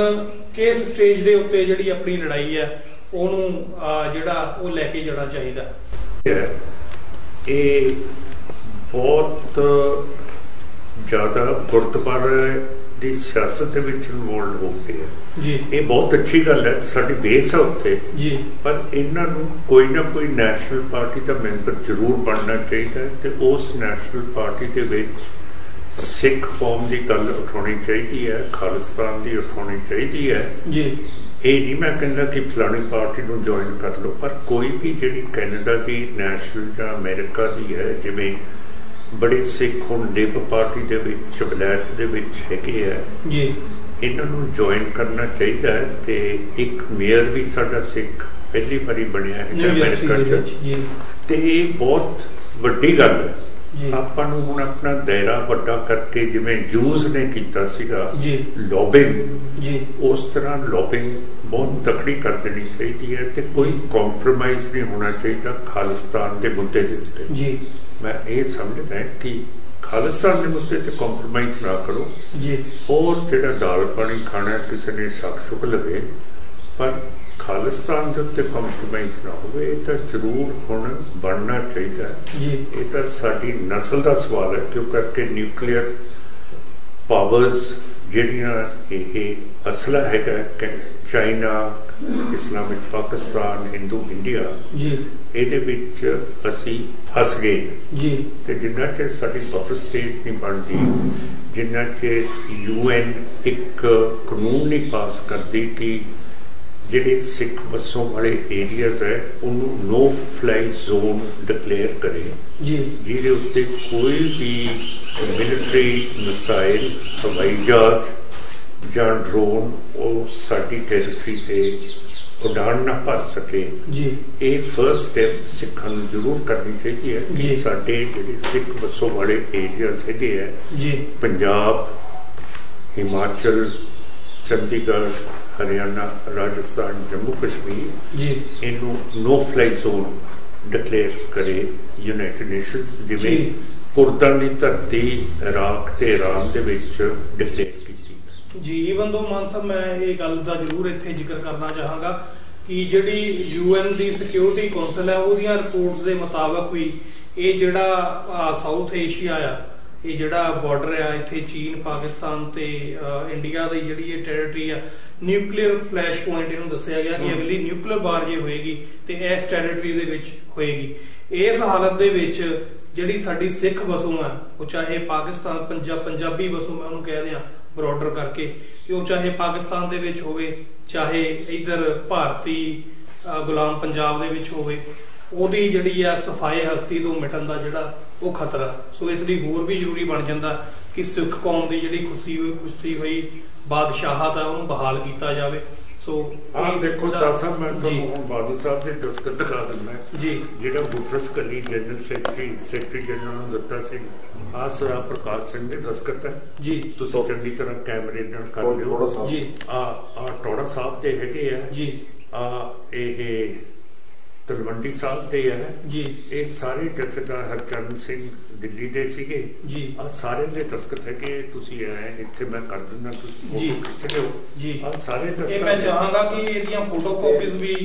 ਕਿਸ ਸਟੇਜ ਦੇ ਉੱਤੇ ਜਿਹੜੀ ਆਪਣੀ ਲੜਾਈ ਹੈ ਉਹਨੂੰ ਜਿਹੜਾ ਉਹ ਲੈ ਕੇ ਜਾਣਾ ਚਾਹੀਦਾ? ਇਹ ਬਹੁਤ ਜ਼ਿਆਦਾ ਗੁਰਦੁਆਰੇ ਦੀ ਸਿਆਸਤ ਦੇ ਵਿੱਚ ਇਨਵੋਲਵ ਹੋ ਗਏ ਜੀ। ਇਹ ਬਹੁਤ ਅੱਛੀ ਗੱਲ ਹੈ, ਸਾਡੀ ਬੇਸ ਹੈ ਉੱਥੇ ਜੀ। ਪਰ ਇਹਨਾਂ ਨੂੰ ਕੋਈ ਨਾ ਕੋਈ ਨੈਸ਼ਨਲ ਪਾਰਟੀ ਦਾ ਮੈਂਬਰ ਜ਼ਰੂਰ ਬਣਨਾ ਚਾਹੀਦਾ ਹੈ ਤੇ ਉਸ ਨੈਸ਼ਨਲ ਪਾਰਟੀ ਦੇ ਵਿੱਚ ਸਿੱਖ ਕੌਮ ਦੀ ਗੱਲ ਉਠਾਉਣੀ ਚਾਹੀਦੀ ਹੈ, ਖਾਲਿਸਤਾਨ ਦੀ ਉਠਾਉਣੀ ਚਾਹੀਦੀ ਹੈ ਜੀ। ਇਹ ਨਹੀਂ ਮੈਂ ਕਹਿੰਦਾ ਕਿ ਫਲਾਣੀ ਪਾਰਟੀ ਨੂੰ ਜੁਆਇਨ ਕਰ ਲਓ, ਪਰ ਕੋਈ ਵੀ ਜਿਹੜੀ ਕੈਨੇਡਾ ਦੀ ਨੈਸ਼ਨਲ ਜਾਂ ਅਮਰੀਕਾ ਦੀ ਹੈ, ਜਿਵੇਂ ਬੜੇ ਸਿੱਖ ਹੁਣ ਲਿਬ ਪਾਰਟੀ ਦੇ ਵਿੱਚ, ਵਲੈਤ ਦੇ ਵਿੱਚ ਹੈਗੇ ਹੈ ਜੀ, ਇਹਨਾਂ ਨੂੰ ਜੁਆਇਨ ਕਰਨਾ ਚਾਹੀਦਾ ਹੈ। ਤੇ ਇੱਕ ਮੇਅਰ ਵੀ ਸਾਡਾ ਸਿੱਖ ਪਹਿਲੀ ਵਾਰੀ ਬਣਿਆ ਹੈ ਅਮਰੀਕਾ 'ਚ, ਤੇ ਇਹ ਬਹੁਤ ਵੱਡੀ ਗੱਲ ਹੈ। ਆਪਾਂ ਨੂੰ ਹੁਣ ਆਪਣਾ ਦਾਇਰਾ ਵੱਡਾ ਕਰਕੇ, ਜਿਵੇਂ ਜੂਸ ਨੇ ਕੀਤਾ ਸੀਗਾ ਲੌਬਿੰਗ, ਉਸ ਤਰ੍ਹਾਂ ਲੌਬਿੰਗ ਬਹੁਤ ਤਕੜੀ ਕਰ ਦੇਣੀ ਚਾਹੀਦੀ ਹੈ ਤੇ ਕੋਈ ਕੰਪਰੋਮਾਈਜ਼ ਨਹੀਂ ਹੋਣਾ ਚਾਹੀਦਾ ਖਾਲਿਸਤਾਨ ਦੇ ਮੁੱਦੇ ਦੇ ਉੱਤੇ ਜੀ। ਮੈਂ ਇਹ ਸਮਝਦਾ ਕਿ ਖਾਲਿਸਤਾਨ ਦੇ ਮੁੱਦੇ ਤੇ ਕੰਪਰੋਮਾਈਜ਼ ਨਾ ਕਰੋ ਜੀ। ਹੋਰ ਜਿਹੜਾ ਦਾਲ ਪਾਣੀ ਖਾਣਾ ਕਿਸੇ ਨੇ ਸ਼ੱਕ ਸ਼ੁਕ ਲਵੇ, ਪਰ ਖਾਲਿਸਤਾਨ ਦੇ ਉੱਤੇ ਕੰਪਰੋਮਾਈਜ਼ ਨਾ ਹੋਵੇ। ਇਹ ਤਾਂ ਜ਼ਰੂਰ ਹੁਣ ਬਣਨਾ ਚਾਹੀਦਾ ਜੀ। ਇਹ ਤਾਂ ਸਾਡੀ ਨਸਲ ਦਾ ਸਵਾਲ ਹੈ, ਕਿਉਂ ਕਰਕੇ ਨਿਊਕਲੀਅਰ ਪਾਵਰਸ ਜਿਹੜੀਆਂ ਇਹ ਅਸਲਾ ਹੈਗਾ, China, Islamic Pakistan Hindu India ਇਹਦੇ ਵਿੱਚ ਅਸੀਂ ਫਸ ਗਏ ਜੀ। ਤੇ ਜਿੰਨਾ ਚਿਰ ਸਾਡੀ ਬਫਰ ਸਟੇਟ ਨਹੀਂ ਬਣਦੀ, ਜਿੰਨਾ ਚਿਰ UN ਇੱਕ ਕਾਨੂੰਨ ਨਹੀਂ ਪਾਸ ਕਰਦੀ ਕਿ ਜਿਹੜੇ ਸਿੱਖ ਵਸੋਂ ਵਾਲੇ ਏਰੀਆਜ਼ ਹੈ ਉਹਨੂੰ ਨੋ ਫਲਾਈ ਜ਼ੋਨ ਡਿਕਲੇਅਰ ਕਰੇ ਜੀ, ਜਿਹਦੇ ਉੱਤੇ ਕੋਈ ਵੀ ਮਿਲਟਰੀ ਮਿਸਾਈਲ, ਹਵਾਈ ਜਹਾਜ਼ ਜਾਂ ਡਰੋਨ ਉਹ ਸਾਡੀ ਟੈਰੀਟਰੀ ਤੇ ਉਡਾਨ ਨਾ ਭਰ ਸਕੇ ਜੀ। ਇਹ ਫਰਸਟ ਸਟੈਪ ਸਿੱਖਾਂ ਨੂੰ ਜ਼ਰੂਰ ਕਰਨੀ ਚਾਹੀਦੀ ਹੈ ਕਿ ਸਾਡੇ ਜਿਹੜੇ ਸਿੱਖ ਵਸੋਂ ਵਾਲੇ ਏਰੀਆਜ਼ ਹੈਗੇ ਹੈ ਜੀ, ਪੰਜਾਬ, ਹਿਮਾਚਲ, ਚੰਡੀਗੜ੍ਹ, ਹਰਿਆਣਾ, ਰਾਜਸਥਾਨ, ਜੰਮੂ ਕਸ਼ਮੀਰ ਜੀ, ਇਹਨੂੰ ਨੋ ਫਲਾਈ ਜ਼ੋਨ ਡਿਕਲੇਅਰ ਕਰੇ ਯੂਨਾਈਟਿਡ ਨੇਸ਼ਨਸ, ਜਿਵੇਂ ਕੁਰਦਾਂ ਦੀ ਧਰਤੀ ਇਰਾਕ ਤੇ ਇਰਾਨ ਦੇ ਵਿੱਚ ਡਿਕਲੇਅਰ ਕੀਤੀ ਜੀ। ਈਵਨ ਦੋ ਮਾਨ ਸਾਹਿਬ, ਮੈਂ ਇਹ ਗੱਲ ਦਾ ਜ਼ਰੂਰ ਇੱਥੇ ਜ਼ਿਕਰ ਕਰਨਾ ਚਾਹਾਂਗਾ ਕਿ ਜਿਹੜੀ UN ਦੀ ਸਿਕਿਉਰਿਟੀ ਕੌਂਸਲ ਹੈ ਉਹਦੀਆਂ ਰਿਪੋਰਟਸ ਦੇ ਮੁਤਾਬਕ ਵੀ ਇਹ ਜਿਹੜਾ ਸਾਊਥ ਏਸ਼ੀਆ ਆ, ਇਹ ਜਿਹੜਾ ਬਾਰਡਰ ਆ ਇੱਥੇ ਚੀਨ, ਪਾਕਿਸਤਾਨ ਤੇ ਇੰਡੀਆ ਦੀ ਜਿਹੜੀ ਇਹ ਟੈਰੀਟਰੀ ਆ, ਨਿਊਕਲੀਅਰ ਫਲੈਸ਼ ਪੁਆਇੰਟ ਇਹਨੂੰ ਦੱਸਿਆ ਗਿਆ ਕਿ ਅਗਲੀ ਨਿਊਕਲੀਅਰ ਵਾਰ ਜੇ ਹੋਏਗੀ ਤੇ ਇਸ ਟੈਰੀਟਰੀ ਦੇ ਵਿੱਚ ਹੋਏਗੀ। ਇਸ ਹਾਲਤ ਦੇ ਵਿੱਚ ਜਿਹੜੀ ਸਾਡੀ ਸਿੱਖ ਵਸੋਂ ਆ, ਉਹ ਚਾਹੇ ਪਾਕਿਸਤਾਨ ਪੰਜਾਬੀ ਵਸੋਂ ਮੈਂ ਉਹਨੂੰ ਕਹਿ ਦਿਆਂ ਬਰੋਡਰ ਕਰਕੇ, ਕਿ ਉਹ ਚਾਹੇ ਪਾਕਿਸਤਾਨ ਦੇ ਵਿੱਚ ਹੋਵੇ, ਚਾਹੇ ਇੱਧਰ ਭਾਰਤੀ ਗੁਲਾਮ ਪੰਜਾਬ ਦੇ ਵਿੱਚ ਹੋਵੇ, ਉਹਦੀ ਜਿਹੜੀ ਆ ਸਫਾਈ ਹਸਤੀ ਤੋਂ ਮਿਟਣ ਦਾ ਜਿਹੜਾ ਉਹ ਖਤਰਾ। ਸੋ ਇਸ ਲਈ ਹੋਰ ਵੀ ਜ਼ਰੂਰੀ ਬਣ ਜਾਂਦਾ ਕਿ ਸਿੱਖ ਕੌਮ ਦੀ ਜਿਹੜੀ ਖੁੱਸੀ ਹੋਈ ਬਾਦਸ਼ਾਹਤ ਆ ਉਹਨੂੰ ਬਹਾਲ ਕੀਤਾ ਜਾਵੇ। ਸੋ ਆਹ ਦੇਖੋ ਸਾਹਿਬ, ਮੈਂ ਤੁਹਾਨੂੰ ਹੁਣ ਬਾਦਲ ਸਾਹਿਬ ਦੇ ਦਸਤਖਤ ਦਿਖਾ ਦਿੰਦਾ ਜੀ, ਜਿਹੜਾ ਬੁਟਰਸ ਕਲੀ ਜਨਰਲ ਸੈਕਟਰੀ ਜਨਰਲ ਨੂੰ ਦਿੱਤਾ ਸੀ, ਆਹ ਸਰਦਾਰ ਪ੍ਰਕਾਸ਼ ਸਿੰਘ ਦੇ ਦਸਤਖਤ ਹੈ ਜੀ। ਤੁਸੀਂ ਚੰਗੀ ਤਰ੍ਹਾਂ ਕੈਮਰੇ ਨਾਲ ਕਰ ਲਿਓ ਜੀ। ਆਹ ਟੋੜਾ ਸਾਹਿਬ ਦੇ ਹੈਗੇ ਆ ਜੀ, ਇਹ ਤਲਵੰਡੀ ਸਾਹਿਬ ਤੇ ਹੈ ਜੀ। ਇਹ ਸਾਰੇ ਜਥੇਦਾਰ ਹਰਚਰਨ ਸਿੰਘ ਦਿੱਲੀ ਦੇ ਸੀਗੇ ਜੀ। ਆ ਸਾਰੇ ਦੇ ਦਸਤਖਤ ਹੈ ਕਿ ਤੁਸੀਂ ਇੱਥੇ ਮੈਂ ਕਰ ਦਿੰਦਾ, ਤੁਸੀਂ ਜੀ ਖਿੱਚ ਲਿਓ ਜੀ। ਆ ਸਾਰੇ ਦਸਤਖਤ ਇਹ ਮੈਂ ਚਾਹਾਂਗਾ ਕਿ ਇਹਦੀਆਂ ਫੋਟੋ ਕਾਪੀਜ਼ ਵੀ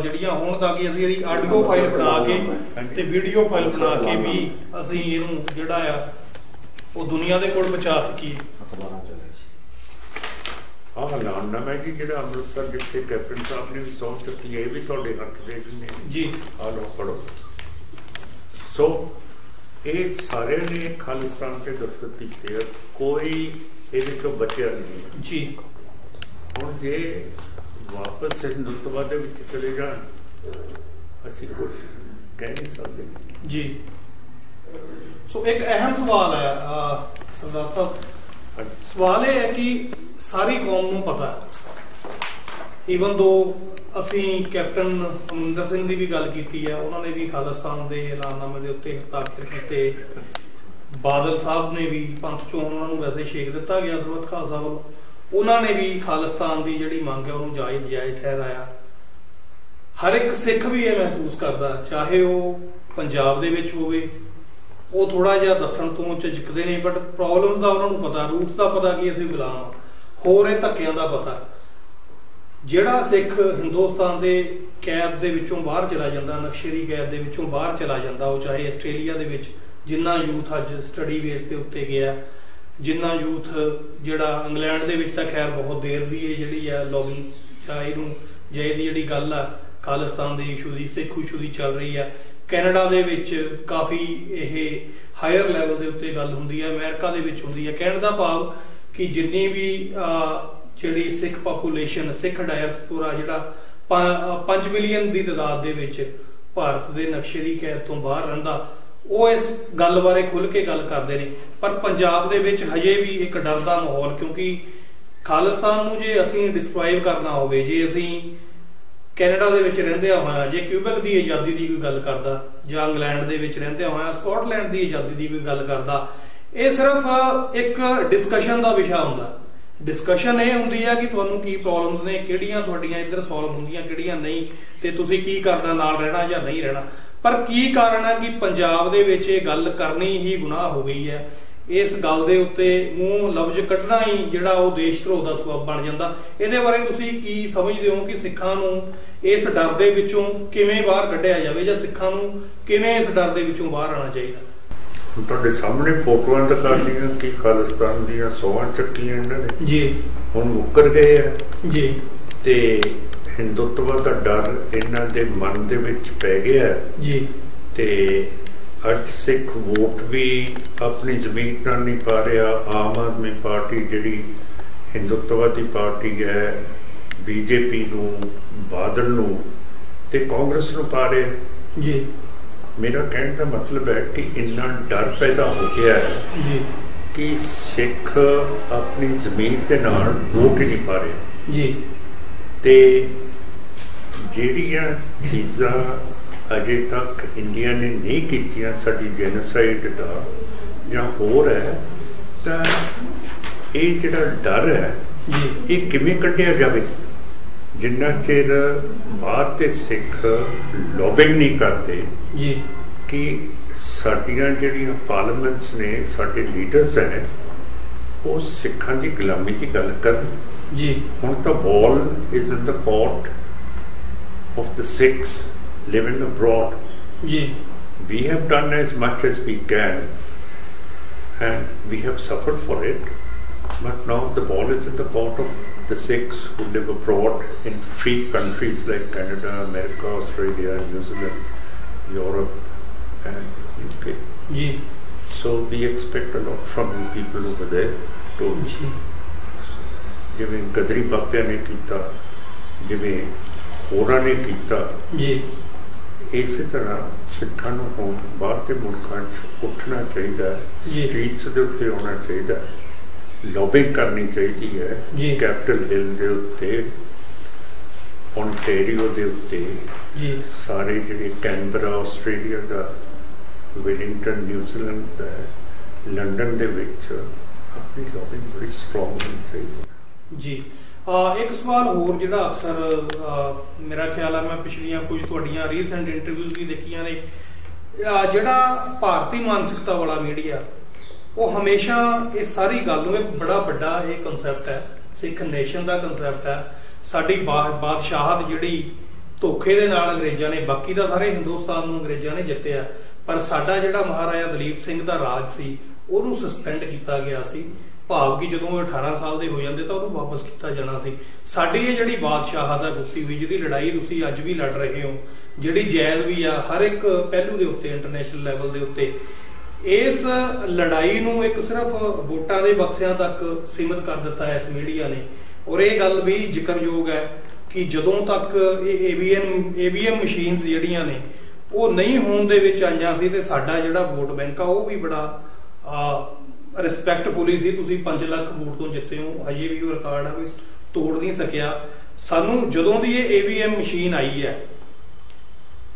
ਜਿਹੜੀਆਂ ਹੋਣ, ਤਾਂ ਕਿ ਅਸੀਂ ਇਹਦੀ ਆਡੀਓ ਫਾਈਲ ਬਣਾ ਕੇ ਤੇ ਵੀਡੀਓ ਫਾਈਲ ਬਣਾ ਕੇ ਵੀ ਅਸੀਂ ਇਹਨੂੰ ਜਿਹੜਾ ਆ ਉਹ ਦੁਨੀਆ ਦੇ ਕੋਲ ਪਹੁੰਚਾ ਸਕੀਏ। ਨਾਮਨਾਮਾ ਜੀ ਜਿਹੜਾ ਅੰਮ੍ਰਿਤਸਰ ਜਿੱਥੇ ਕੈਪਟਨ ਸਾਹਿਬ ਨੇ ਵੀ ਸਹੁੰ ਚੁੱਕੀ ਹੈ, ਇਹ ਵੀ ਤੁਹਾਡੇ ਹੱਥ ਦੇ ਦਿੰਦੇ ਜੀ। ਆ ਲਓ ਪੜੋ। ਸੋ ਇਹ ਸਾਰਿਆਂ ਨੇ ਖਾਲਿਸਤਾਨ ਤੇ ਦਸਤਖਤ ਕੀਤੇ, ਕੋਈ ਇਹਦੇ ਚੋਂ ਬਚਿਆ ਨਹੀਂ ਜੀ। ਹੁਣ ਜੇ ਵਾਪਸ ਹਿੰਦੁਤਵਾ ਦੇ ਵਿੱਚ ਚਲੇ ਜਾਣ, ਅਸੀਂ ਕੁਛ ਕਹਿ ਨਹੀਂ ਸਕਦੇ ਜੀ। ਸੋ ਇੱਕ ਅਹਿਮ ਸਵਾਲ ਹੈ ਸਰਦਾਰ ਸਾਹਿਬ, ਸਵਾਲ ਇਹ ਹੈ ਕਿ ਸਾਰੀ ਕੌਮ ਨੂੰ ਪਤਾ, ਈਵਨ ਦੋ ਅਸੀਂ ਕੈਪਟਨ ਅਮਰਿੰਦਰ ਸਿੰਘ ਦੀ ਵੀ ਗੱਲ ਕੀਤੀ ਹੈ, ਉਹਨਾਂ ਨੇ ਵੀ ਖਾਲਿਸਤਾਨ ਦੇ ਐਲਾਨਨਾਮੇ ਦੇ ਉੱਤੇ ਹਸਤਾਖਰ ਕੀਤੇ, ਬਾਦਲ ਸਾਹਿਬ ਨੇ ਵੀ ਪੰਥ ਚੋਂ ਉਹਨਾਂ ਨੂੰ ਵੈਸੇ ਛੇਕ ਦਿੱਤਾ ਗਿਆ ਸਰਬੱਤ ਖਾਲਸਾ ਵੱਲੋਂ, ਉਹਨਾਂ ਨੇ ਵੀ ਖਾਲਿਸਤਾਨ ਦੀ ਜਿਹੜੀ ਮੰਗ ਹੈ ਉਹਨੂੰ ਜਾਇਜ਼ ਠਹਿਰਾਇਆ। ਹਰ ਇੱਕ ਸਿੱਖ ਵੀ ਇਹ ਮਹਿਸੂਸ ਕਰਦਾ, ਚਾਹੇ ਉਹ ਪੰਜਾਬ ਦੇ ਵਿੱਚ ਹੋਵੇ, ਉਹ ਥੋੜਾ ਜਿਹਾ ਦੱਸਣ ਤੋਂ ਝਿਜਕਦੇ ਨੇ, ਬਟ ਪ੍ਰੋਬਲਮਸ ਦਾ ਉਹਨਾਂ ਨੂੰ ਪਤਾ, ਰੂਟਸ ਦਾ ਪਤਾ ਕਿ ਅਸੀਂ ਗੁਲਾਮ, ਹੋਰ ਇਹ ਧੱਕਿਆਂ ਦਾ ਪਤਾ। ਜਿਹੜਾ ਸਿੱਖ ਹਿੰਦੁਸਤਾਨ ਦੇ ਕੈਦ ਦੇ ਵਿੱਚੋਂ ਬਾਹਰ ਚਲਾ ਜਾਂਦਾ, ਨਕਸ਼ੇ ਦੀ ਕੈਦ ਦੇ ਵਿੱਚੋਂ ਬਾਹਰ ਚਲਾ ਜਾਂਦਾ, ਉਹ ਚਾਹੇ ਆਸਟ੍ਰੇਲੀਆ ਦੇ ਵਿੱਚ ਜਿੰਨਾ ਯੂਥ ਅੱਜ ਸਟੱਡੀ ਬੇਸ ਦੇ ਉੱਤੇ ਗਿਆ, ਜਿੰਨਾ ਯੂਥ ਜਿਹੜਾ ਇੰਗਲੈਂਡ ਦੇ ਵਿੱਚ ਤਾਂ ਖੈਰ ਬਹੁਤ ਦੇਰ ਦੀ ਇਹ ਜਿਹੜੀ ਆ ਲੌਬਿੰਗ ਜਾਂ ਇਹਨੂੰ ਜਾਂ ਇਹਦੀ ਜਿਹੜੀ ਗੱਲ ਆ ਖਾਲਿਸਤਾਨ ਦੇ ਇਸ਼ੂ ਦੀ, ਸਿੱਖ ਇਸ਼ੂ ਦੀ ਚੱਲ ਰਹੀ ਆ। ਕੈਨੇਡਾ ਦੇ ਵਿੱਚ ਕਾਫੀ ਇਹ ਹਾਇਰ ਲੈਵਲ ਦੇ ਉੱਤੇ ਗੱਲ ਹੁੰਦੀ ਹੈ, ਅਮਰੀਕਾ ਦੇ ਵਿੱਚ ਹੁੰਦੀ ਹੈ। ਕਹਿਣ ਦਾ ਭਾਵ ਕਿ ਜਿੰਨੀ ਵੀ ਜਿਹੜੀ ਸਿੱਖ ਪਾਪੂਲੇਸ਼ਨ, ਸਿੱਖ ਡਾਇਸਪੋਰਾ ਜਿਹੜਾ 5 ਮਿਲੀਅਨ ਦੀ ਤਾਦਾਦ ਦੇ ਵਿੱਚ ਭਾਰਤ ਦੇ ਨਕਸ਼ੇ ਦੀ ਕੈਦ ਤੋਂ ਬਾਹਰ ਰਹਿੰਦਾ, ਉਹ ਇਸ ਗੱਲ ਬਾਰੇ ਖੁੱਲ ਕੇ ਗੱਲ ਕਰਦੇ ਨੇ। ਪਰ ਪੰਜਾਬ ਦੇ ਵਿੱਚ ਹਜੇ ਵੀ ਇੱਕ ਡਰ ਦਾ ਮਾਹੌਲ, ਕਿਉਂਕਿ ਖਾਲਿਸਤਾਨ ਨੂੰ ਜੇ ਅਸੀਂ ਡਿਸਕ੍ਰਾਈਬ ਕਰਨਾ ਹੋਵੇ, ਜੇ ਅਸੀਂ ਕੈਨੇਡਾ ਦੇ ਵਿੱਚ ਰਹਿੰਦਿਆਂ ਹੋਇਆ ਜੇ ਕਿਊਬੈਕ ਦੀ ਆਜ਼ਾਦੀ ਦੀ ਕੋਈ ਗੱਲ ਕਰਦਾ, ਜਾਂ ਇੰਗਲੈਂਡ ਦੇ ਵਿੱਚ ਰਹਿੰਦਿਆਂ ਹੋਇਆ ਸਕਾਟਲੈਂਡ ਦੀ ਆਜ਼ਾਦੀ ਦੀ ਕੋਈ ਗੱਲ ਕਰਦਾ, ਇਹ ਸਿਰਫ ਇੱਕ ਡਿਸਕਸ਼ਨ ਦਾ ਵਿਸ਼ਾ ਹੁੰਦਾ। ਡਿਸਕਸ਼ਨ ਇਹ ਹੁੰਦੀ ਹੈ ਕਿ ਤੁਹਾਨੂੰ ਕੀ ਪ੍ਰੋਬਲਮਸ ਨੇ, ਕਿਹੜੀਆਂ ਤੁਹਾਡੀਆਂ ਇੱਧਰ ਸੋਲਵ ਹੁੰਦੀਆਂ, ਕਿਹੜੀਆਂ ਨਹੀਂ, ਤੇ ਤੁਸੀਂ ਕੀ ਕਰਨਾ, ਨਾਲ ਰਹਿਣਾ ਜਾਂ ਨਹੀਂ ਰਹਿਣਾ। ਪਰ ਕੀ ਕਾਰਨ ਹੈ ਕਿ ਪੰਜਾਬ ਦੇ ਵਿੱਚ ਇਹ ਗੱਲ ਕਰਨੀ ਹੀ ਗੁਨਾਹ ਹੋ ਗਈ ਹੈ? ਇਸ ਗੱਲ ਦੇ ਉੱਤੇ ਮੂੰਹ ਲਫ਼ਜ਼ ਕੱਢਣਾ ਹੀ ਜਿਹੜਾ ਉਹ ਦੇਸ਼ ਧਰੋਹ ਦਾ ਸਬੱਬ ਬਣ ਜਾਂਦਾ। ਇਹਦੇ ਬਾਰੇ ਤੁਸੀਂ ਕੀ ਸਮਝਦੇ ਹੋ ਕਿ ਸਿੱਖਾਂ ਨੂੰ ਇਸ ਡਰ ਦੇ ਵਿੱਚੋਂ ਕਿਵੇਂ ਬਾਹਰ ਕੱਢਿਆ ਜਾਵੇ, ਜਾਂ ਸਿੱਖਾਂ ਨੂੰ ਕਿਵੇਂ ਇਸ ਡਰ ਦੇ ਵਿੱਚੋਂ ਬਾਹਰ ਆਉਣਾ ਚਾਹੀਦਾ? ਤੁਹਾਡੇ ਸਾਹਮਣੇ ਫੋਟੋਆਂ ਦਿਖਾਉਂਦੀਆਂ ਕਿ ਖਾਲਿਸਤਾਨ ਦੀਆਂ 100 ਚੱਕੀਆਂ ਇਹਨਾਂ ਨੇ ਜੀ, ਹੁਣ ਮੁੱਕਰ ਗਏ ਆ ਜੀ। ਤੇ ਹਿੰਦੂਤਵ ਦਾ ਡਰ ਇਹਨਾਂ ਦੇ ਮਨ ਦੇ ਵਿੱਚ ਪੈ ਗਿਆ ਜੀ, ਤੇ ਅੱਜ ਸਿੱਖ ਵੋਟ ਵੀ ਆਪਣੀ ਜ਼ਮੀਨ ਨਾਲ ਨਹੀਂ ਪਾ ਰਿਹਾ। ਆਮ ਆਦਮੀ ਪਾਰਟੀ ਜਿਹੜੀ ਹਿੰਦੂਤਵ ਦੀ ਪਾਰਟੀ ਹੈ, ਬੀਜੇਪੀ ਨੂੰ, ਬਾਦਲ ਨੂੰ ਤੇ ਕਾਂਗਰਸ ਨੂੰ ਪਾ ਰਿਹਾ ਜੀ। ਮੇਰਾ ਕਹਿਣ ਦਾ ਮਤਲਬ ਹੈ ਕਿ ਇੰਨਾ ਡਰ ਪੈਦਾ ਹੋ ਗਿਆ ਹੈ ਜੀ ਕਿ ਸਿੱਖ ਆਪਣੀ ਜ਼ਮੀਨ ਦੇ ਨਾਲ ਵੋਟ ਹੀ ਨਹੀਂ ਪਾ ਰਹੇ ਜੀ। ਤੇ ਜਿਹੜੀਆਂ ਚੀਜ਼ਾਂ ਅਜੇ ਤੱਕ ਇੰਡੀਆ ਨੇ ਨਹੀਂ ਕੀਤੀਆਂ, ਸਾਡੀ ਜੈਨੋਸਾਈਡ ਦਾ ਜਾਂ ਹੋਰ ਹੈ, ਤਾਂ ਇਹ ਜਿਹੜਾ ਡਰ ਹੈ ਇਹ ਕਿਵੇਂ ਕੱਢਿਆ ਜਾਵੇ? ਜਿੰਨਾ ਚਿਰ ਬਾਹਰ ਦੇ ਸਿੱਖ ਲੌਬਿੰਗ ਨਹੀਂ ਕਰਦੇ ਜੀ ਕਿ ਸਾਡੀਆਂ ਜਿਹੜੀਆਂ ਪਾਰਲੀਮੈਂਟਸ ਨੇ, ਸਾਡੇ ਲੀਡਰਸ ਹੈ, ਉਹ ਸਿੱਖਾਂ ਦੀ ਗੁਲਾਮੀ ਦੀ ਗੱਲ ਕਰਨ ਜੀ। ਹੁਣ ਤਾਂ ball is in the court of the Sikhs living abroad. We have done as much as we can and we have suffered for it, but now the ball is in the court of the Sikhs who live abroad in free countries like Canada, America, Australia, New Zealand, Europe and UK. So we expect a lot from you people over there to ਜਿਵੇਂ ਗਦਰੀ ਬਾਬਿਆਂ ਨੇ ਕੀਤਾ, ਜਿਵੇਂ ਹੋਰਾਂ ਨੇ ਕੀਤਾ ਜੀ, ਇਸੇ ਤਰ੍ਹਾਂ ਸਿੱਖਾਂ ਨੂੰ ਹੁਣ ਬਾਹਰ ਦੇ ਮੁਲਕਾਂ 'ਚ ਉੱਠਣਾ ਚਾਹੀਦਾ, ਸਟਰੀਟਸ ਦੇ ਉੱਤੇ ਆਉਣਾ ਚਾਹੀਦਾ, ਲੌਬਿੰਗ ਕਰਨੀ ਚਾਹੀਦੀ ਹੈ ਕੈਪੀਟਲ ਹਿੱਲ ਦੇ ਉੱਤੇ, ਓਨਟੇਰੀਓ ਦੇ ਉੱਤੇ, ਸਾਰੇ ਜਿਹੜੇ ਕੈਨਬਰਾ ਆਸਟ੍ਰੇਲੀਆ ਦਾ, ਵੈਲਿੰਗਟਨ ਨਿਊਜ਼ੀਲੈਂਡ ਦਾ, ਲੰਡਨ ਦੇ ਵਿੱਚ ਆਪਣੀ ਲੌਬਿੰਗ ਬੜੀ ਸਟਰੋਂਗ ਹੋਣੀ ਚਾਹੀਦੀ ਜੀ। ਇੱਕ ਸਵਾਲ ਹੋਰ ਜਿਹੜਾ ਅਕਸਰ ਮੇਰਾ ਖਿਆਲ ਹੈ, ਮੈਂ ਪਿਛਲੀਆਂ ਕੁਝ ਤੁਹਾਡੀਆਂ ਰੀਸੈਂਟ ਇੰਟਰਵਿਊਜ਼ ਵੀ ਦੇਖੀਆਂ ਨੇ, ਜਿਹੜਾ ਭਾਰਤੀ ਮਾਨਸਿਕਤਾ ਵਾਲਾ ਮੀਡੀਆ ਉਹ ਹਮੇਸ਼ਾ ਇਹ ਸਾਰੀ ਗੱਲ ਨੂੰ ਇੱਕ ਬੜਾ ਵੱਡਾ ਇਹ ਕਨਸੈਪਟ ਹੈ, ਸਿੱਖ ਨੇਸ਼ਨ ਦਾ ਕਨਸੈਪਟ ਹੈ, ਸਾਡੀ ਬਾਦਸ਼ਾਹਤ ਜਿਹੜੀ ਧੋਖੇ ਦੇ ਨਾਲ ਅੰਗਰੇਜ਼ਾਂ ਨੇ, ਬਾਕੀ ਦਾ ਸਾਰੇ ਹਿੰਦੁਸਤਾਨ ਨੂੰ ਅੰਗਰੇਜ਼ਾਂ ਨੇ ਜਿੱਤਿਆ, ਪਰ ਸਾਡਾ ਜਿਹੜਾ ਮਹਾਰਾਜਾ ਦਲੀਪ ਸਿੰਘ ਦਾ ਰਾਜ ਸੀ ਉਹਨੂੰ ਸਸਪੈਂਡ ਕੀਤਾ ਗਿਆ ਸੀ, ਭਾਵ ਕਿ ਜਦੋਂ ਉਹ 18 ਸਾਲ ਦੇ ਹੋ ਜਾਂਦੇ ਤਾਂ ਉਹਨੂੰ ਵਾਪਸ ਕੀਤਾ ਜਾਣਾ ਸੀ। ਸਾਡੀ ਇਹ ਜਿਹੜੀ ਬਾਦਸ਼ਾਹਤ ਹੈ ਗੁੱਸੀ ਹੋਈ, ਜਿਹਦੀ ਲੜਾਈ ਤੁਸੀਂ ਅੱਜ ਵੀ ਲੜ ਰਹੇ ਹੋ, ਜਿਹੜੀ ਜਾਇਜ਼ ਵੀ ਆ ਹਰ ਇੱਕ ਪਹਿਲੂ ਦੇ ਉੱਤੇ, ਇੰਟਰਨੈਸ਼ਨਲ ਲੈਵਲ ਦੇ ਉੱਤੇ, ਇਸ ਲੜਾਈ ਨੂੰ ਇੱਕ ਸਿਰਫ ਵੋਟਾਂ ਦੇ ਬਕਸਿਆਂ ਤੱਕ ਸੀਮਿਤ ਕਰ ਦਿੱਤਾ ਹੈ ਇਸ ਮੀਡੀਆ ਨੇ। ਔਰ ਇਹ ਗੱਲ ਵੀ ਜ਼ਿਕਰਯੋਗ ਹੈ ਕਿ ਜਦੋਂ ਤੱਕ ਇਹ ਏਵੀਐਮ ਮਸ਼ੀਨਸ ਜਿਹੜੀਆਂ ਨੇ ਉਹ ਨਹੀਂ ਹੋਣ ਦੇ ਵਿੱਚ ਆਈਆਂ ਸੀ ਤੇ ਸਾਡਾ ਜਿਹੜਾ ਵੋਟ ਬੈਂਕ ਆ ਉਹ ਵੀ ਬੜਾ ਰਿਸਪੈਕਟਫੁਲੀ ਸੀ। ਤੁਸੀਂ 5 ਲੱਖ ਵੋਟ ਤੋਂ ਜਿੱਤੇ ਹੋ, ਹਜੇ ਵੀ ਉਹ ਰਿਕਾਰਡ ਆ, ਕੋਈ ਤੋੜ ਨਹੀਂ ਸਕਿਆ। ਸਾਨੂੰ ਜਦੋਂ ਦੀ ਇਹ ਏਵੀਐਮ ਮਸ਼ੀਨ ਆਈ ਹੈ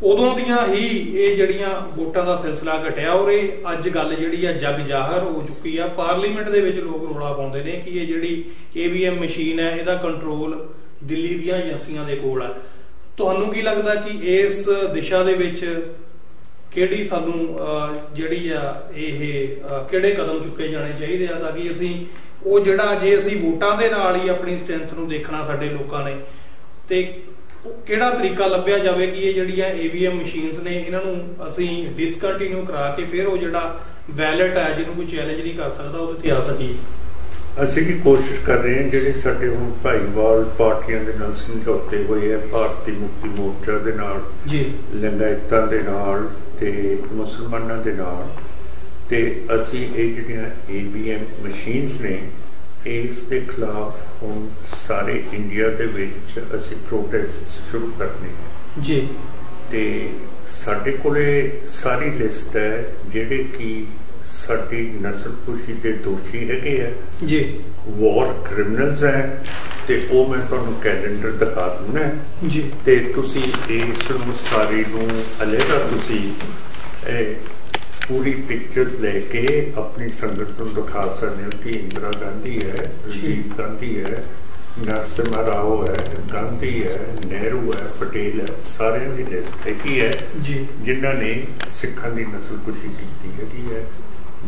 ਉਦੋਂ ਦੀਆਂ ਹੀ ਇਹ ਜਿਹੜੀਆਂ ਵੋਟਾਂ ਦਾ ਸਿਲਸਿਲਾ ਘਟਿਆ, ਔਰ ਇਹ ਅੱਜ ਗੱਲ ਜਿਹੜੀ ਆ ਜਗ ਜ਼ਾਹਰ ਹੋ ਚੁੱਕੀ ਆ। ਪਾਰਲੀਮੈਂਟ ਦੇ ਵਿੱਚ ਲੋਕ ਰੌਲਾ ਪਾਉਂਦੇ ਨੇ ਕਿ ਇਹ ਜਿਹੜੀ ਏਵੀਐਮ ਮਸ਼ੀਨ ਹੈ ਇਹਦਾ ਕੰਟਰੋਲ ਦਿੱਲੀ ਦੀਆਂ ਏਜੰਸੀਆਂ ਦੇ ਕੋਲ ਆ। ਤੁਹਾਨੂੰ ਕੀ ਲੱਗਦਾ ਕਿ ਇਸ ਦਿਸ਼ਾ ਦੇ ਵਿੱਚ ਕਿਹੜੀ ਸਾਨੂੰ ਜਿਹੜੀ ਆ ਇਹ ਕਿਹੜੇ ਕਦਮ ਚੁੱਕੇ ਜਾਣੇ ਚਾਹੀਦੇ ਆ ਤਾਂ ਕਿ ਅਸੀਂ ਉਹ ਜਿਹੜਾ, ਜੇ ਅਸੀਂ ਵੋਟਾਂ ਦੇ ਨਾਲ ਹੀ ਆਪਣੀ ਸਟਰੈਂਥ ਨੂੰ ਦੇਖਣਾ ਸਾਡੇ ਲੋਕਾਂ ਨੇ, ਤੇ ਕਿਹੜਾ ਤਰੀਕਾ ਲੱਭਿਆ ਜਾਵੇ ਕਿ ਇਹ ਜਿਹੜੀਆਂ ਏਵੀਐਮ ਮਸ਼ੀਨਸ ਨੇ ਇਹਨਾਂ ਨੂੰ ਅਸੀਂ ਡਿਸਕੰਟੀਨਿਊ ਕਰਾ ਕੇ ਫਿਰ ਉਹ ਜਿਹੜਾ ਵੈਲਿਟ ਹੈ ਜਿਹਨੂੰ ਕੋਈ ਚੈਲੰਜ ਨਹੀਂ ਕਰ ਸਕਦਾ ਉਹਦੇ ਤੇ ਆ ਸਕੀਏ? ਅਸੀਂ ਵੀ ਕੋਸ਼ਿਸ਼ ਕਰ ਰਹੇ ਹਾਂ, ਜਿਹੜੇ ਸਾਡੇ ਹੁਣ ਭਾਈਵਾਲ ਪਾਰਟੀਆਂ ਦੇ ਨਾਲ ਸਮਝੌਤੇ ਹੋਏ ਹੈ, ਭਾਰਤੀ ਮੁਕਤੀ ਮੋਰਚਾ ਦੇ ਨਾਲ, ਲਿੰਗਾਇਤਾਂ ਦੇ ਨਾਲ ਤੇ ਮੁਸਲਮਾਨਾਂ ਦੇ ਨਾਲ, ਤੇ ਅਸੀਂ ਇਹ ਜਿਹੜੀਆਂ ਏਵੀਐਮ ਮਸ਼ੀਨਸ ਨੇ ਇਸ ਦੇ ਖਿਲਾਫ ਹੁਣ ਸਾਰੇ ਇੰਡੀਆ ਦੇ ਵਿੱਚ ਅਸੀਂ ਪ੍ਰੋਟੈਸਟ ਸ਼ੁਰੂ ਕਰਨੇ ਜੀ। ਤੇ ਸਾਡੇ ਕੋਲੇ ਸਾਰੀ ਲਿਸਟ ਹੈ ਜਿਹੜੇ ਕਿ ਸਾਡੀ ਨਸਲਕੁਸ਼ੀ ਦੇ ਦੋਸ਼ੀ ਹੈਗੇ ਆ ਜੀ, ਵਾਰ ਕ੍ਰਿਮੀਨਲਸ ਹੈ, ਤੇ ਉਹ ਮੈਂ ਤੁਹਾਨੂੰ ਕੈਲੰਡਰ ਦਿਖਾ ਦਿੰਦਾ ਜੀ, ਤੇ ਤੁਸੀਂ ਇਸ ਨੂੰ ਸਾਰੀ ਨੂੰ ਅਲੱਗਾ ਤੁਸੀਂ ਪੂਰੀ ਪਿਕਚਰਸ ਲੈ ਕੇ ਆਪਣੀ ਸੰਗਤ ਨੂੰ ਦਿਖਾ ਸਕਦੇ ਹੋ ਕਿ ਇੰਦਰਾ ਗਾਂਧੀ ਹੈ, ਰਾਜੀਵ ਗਾਂਧੀ ਹੈ, ਨਰਸਿਮਹਾ ਰਾਓ ਹੈ, ਗਾਂਧੀ ਹੈ, ਨਹਿਰੂ ਹੈ, ਪਟੇਲ ਹੈ, ਸਾਰਿਆਂ ਦੀ ਲਿਸਟ ਹੈਗੀ ਹੈ ਜਿਨ੍ਹਾਂ ਨੇ ਸਿੱਖਾਂ ਦੀ ਨਸਲਕੁਸ਼ੀ ਕੀਤੀ ਹੈਗੀ ਹੈ,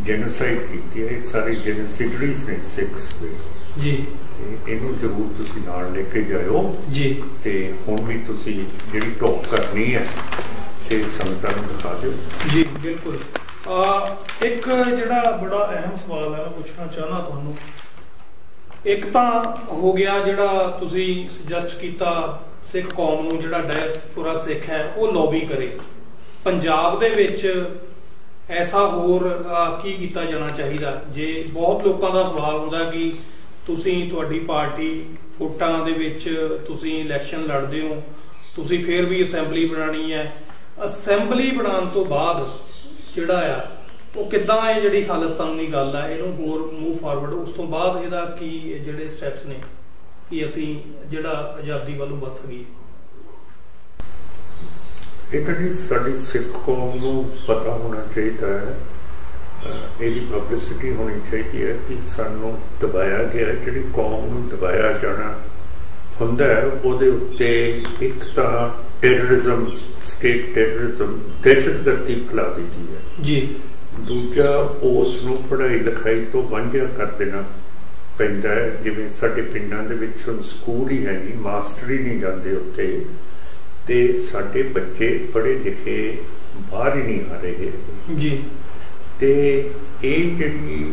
ਜੈਨੋਸਾਈਡ ਕੀਤੀ ਹੈ। ਸਾਰੇ ਜੈਨੋਸਾਈਡਰੀਜ਼ ਨੇ ਸਿੱਖਸ ਦੇ ਜੀ, ਤੇ ਇਹਨੂੰ ਜ਼ਰੂਰ ਤੁਸੀਂ ਨਾਲ ਲੈ ਕੇ ਜਾਇਓ ਜੀ। ਤੇ ਹੁਣ ਵੀ ਤੁਸੀਂ ਜਿਹੜੀ ਟੌਪ ਕਰਨੀ ਹੈ ਤੇ ਸੰਗਤਾਂ ਨੂੰ ਦਿਖਾ ਦਿਓ ਜੀ। ਬਿਲਕੁਲ। ਇੱਕ ਜਿਹੜਾ ਬੜਾ ਅਹਿਮ ਸਵਾਲ ਹੈ ਮੈਂ ਪੁੱਛਣਾ ਚਾਹਨਾ ਤੁਹਾਨੂੰ, ਇੱਕ ਤਾਂ ਹੋ ਗਿਆ ਜਿਹੜਾ ਤੁਸੀਂ ਸੁਜੈਸਟ ਕੀਤਾ ਸਿੱਖ ਕੌਮ ਨੂੰ, ਜਿਹੜਾ ਡਾਇਸਪੋਰਾ ਸਿੱਖ ਹੈ ਉਹ ਲੌਬੀ ਕਰੇ। ਪੰਜਾਬ ਦੇ ਵਿੱਚ ਐਸਾ ਹੋਰ ਕੀ ਕੀਤਾ ਜਾਣਾ ਚਾਹੀਦਾ? ਜੇ ਬਹੁਤ ਲੋਕਾਂ ਦਾ ਸਵਾਲ ਹੁੰਦਾ ਕਿ ਤੁਸੀਂ, ਤੁਹਾਡੀ ਪਾਰਟੀ ਵੋਟਾਂ ਦੇ ਵਿੱਚ ਤੁਸੀਂ ਇਲੈਕਸ਼ਨ ਲੜਦੇ ਹੋ, ਤੁਸੀਂ ਫਿਰ ਵੀ ਅਸੈਂਬਲੀ ਬਣਾਉਣੀ ਹੈ, ਅਸੈਂਬਲੀ ਬਣਾਉਣ ਤੋਂ ਬਾਅਦ ਜਿਹੜਾ ਆ ਉਹ ਕਿੱਦਾਂ ਇਹ ਜਿਹੜੀ ਖਾਲਿਸਤਾਨੀ ਗੱਲ ਆ ਇਹਨੂੰ ਹੋਰ ਮੂਵ ਫਾਰਵਰਡ, ਉਸ ਤੋਂ ਬਾਅਦ ਇਹਦਾ ਕੀ ਜਿਹੜੇ ਸਟੈਪਸ ਨੇ ਕਿ ਅਸੀਂ ਜਿਹੜਾ ਆਜ਼ਾਦੀ ਵੱਲੋਂ ਵੱਧ ਸਕੀਏ? ਇਹ ਤਾਂ ਜੀ ਸਾਡੀ ਸਿੱਖ ਕੌਮ ਨੂੰ ਪਤਾ ਹੋਣਾ ਚਾਹੀਦਾ ਹੈ, ਇਹਦੀ ਪਬਲਿਸਿਟੀ ਹੋਣੀ ਚਾਹੀਦੀ ਹੈ ਕਿ ਸਾਨੂੰ ਦਬਾਇਆ ਗਿਆ, ਜਿਹੜੀ ਕੌਮ ਨੂੰ ਦਬਾਇਆ ਜਾਣਾ ਹੁੰਦਾ ਹੈ ਉਹਦੇ ਉੱਤੇ ਇੱਕ ਤਾਂ ਟੈਰਰਿਜ਼ਮ, ਸਟੇਟ ਟੈਰਰਿਜ਼ਮ, ਦਹਿਸ਼ਤਗਰਦੀ ਫੈਲਾ ਦਿੱਤੀ ਹੈ ਜੀ। ਦੂਜਾ ਉਸ ਨੂੰ ਪੜ੍ਹਾਈ ਲਿਖਾਈ ਤੋਂ ਵਾਂਝਾ ਕਰ ਦੇਣਾ ਪੈਂਦਾ ਹੈ। ਜਿਵੇਂ ਸਾਡੇ ਪਿੰਡਾਂ ਦੇ ਵਿੱਚ ਹੁਣ ਸਕੂਲ ਹੀ ਹੈ ਨਹੀਂ, ਮਾਸਟਰ ਹੀ ਨਹੀਂ ਜਾਂਦੇ ਉੱਥੇ, ਤੇ ਸਾਡੇ ਬੱਚੇ ਪੜ੍ਹੇ ਲਿਖੇ ਬਾਹਰ ਹੀ ਨਹੀਂ ਆ ਰਹੇ ਜੀ। ਤੇ ਇਹ ਜਿਹੜੀ